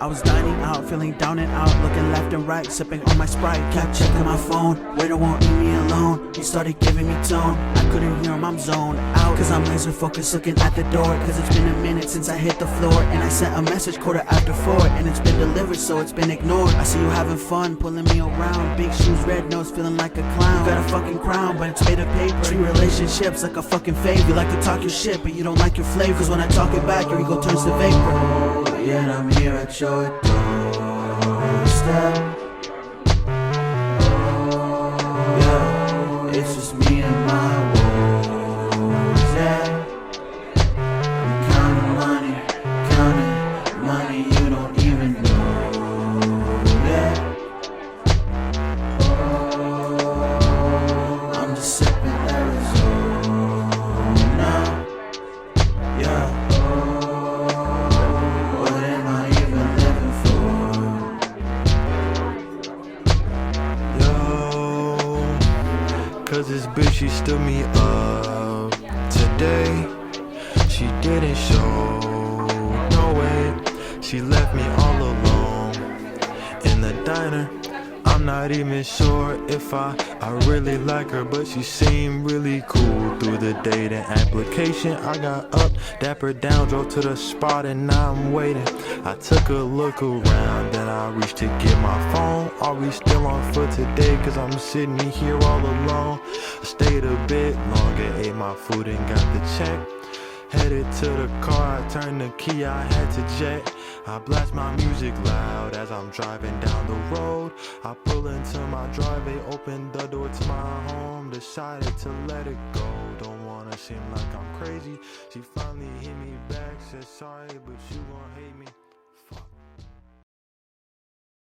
I was dining out, feeling down and out, looking left and right, sipping on my Sprite. Kept checking my phone, waiter won't leave me alone. He started giving me tone, I couldn't hear him, I'm zoned out, cause I'm laser focused looking at the door. Cause it's been a minute since I hit the floor, and I sent a message 4:45, and it's been delivered so it's been ignored. I see you having fun, pulling me around, big shoes, red nose, feeling like a clown. You got a fucking crown, but it's made of paper. Treat relationships like a fucking favor. You like to talk your shit, but you don't like your flavor. Cause when I talk it back, your ego turns to vapor. Yet I'm here at your doorstep. Yeah, it's just me and my woes. Yeah, I'm counting money you don't even know. Yeah, stood me up today. She didn't show no way. She left me all alone in the diner. I'm not even sure if I really like her, but she seemed really cool through the dating application. I got up, dapper down, drove to the spot, and now I'm waiting. I took a look around, then I reached to get my phone. Are we still on foot today? Cause I'm sitting here all alone. I stayed a bit longer, ate my food and got the check. Headed to the car, I turned the key, I had to jet. I blast my music loud as I'm driving down the road. I pull into my driveway, open the door to my home. Decided to let it go, don't wanna seem like I'm crazy. She finally hit me back, said sorry, but you gon'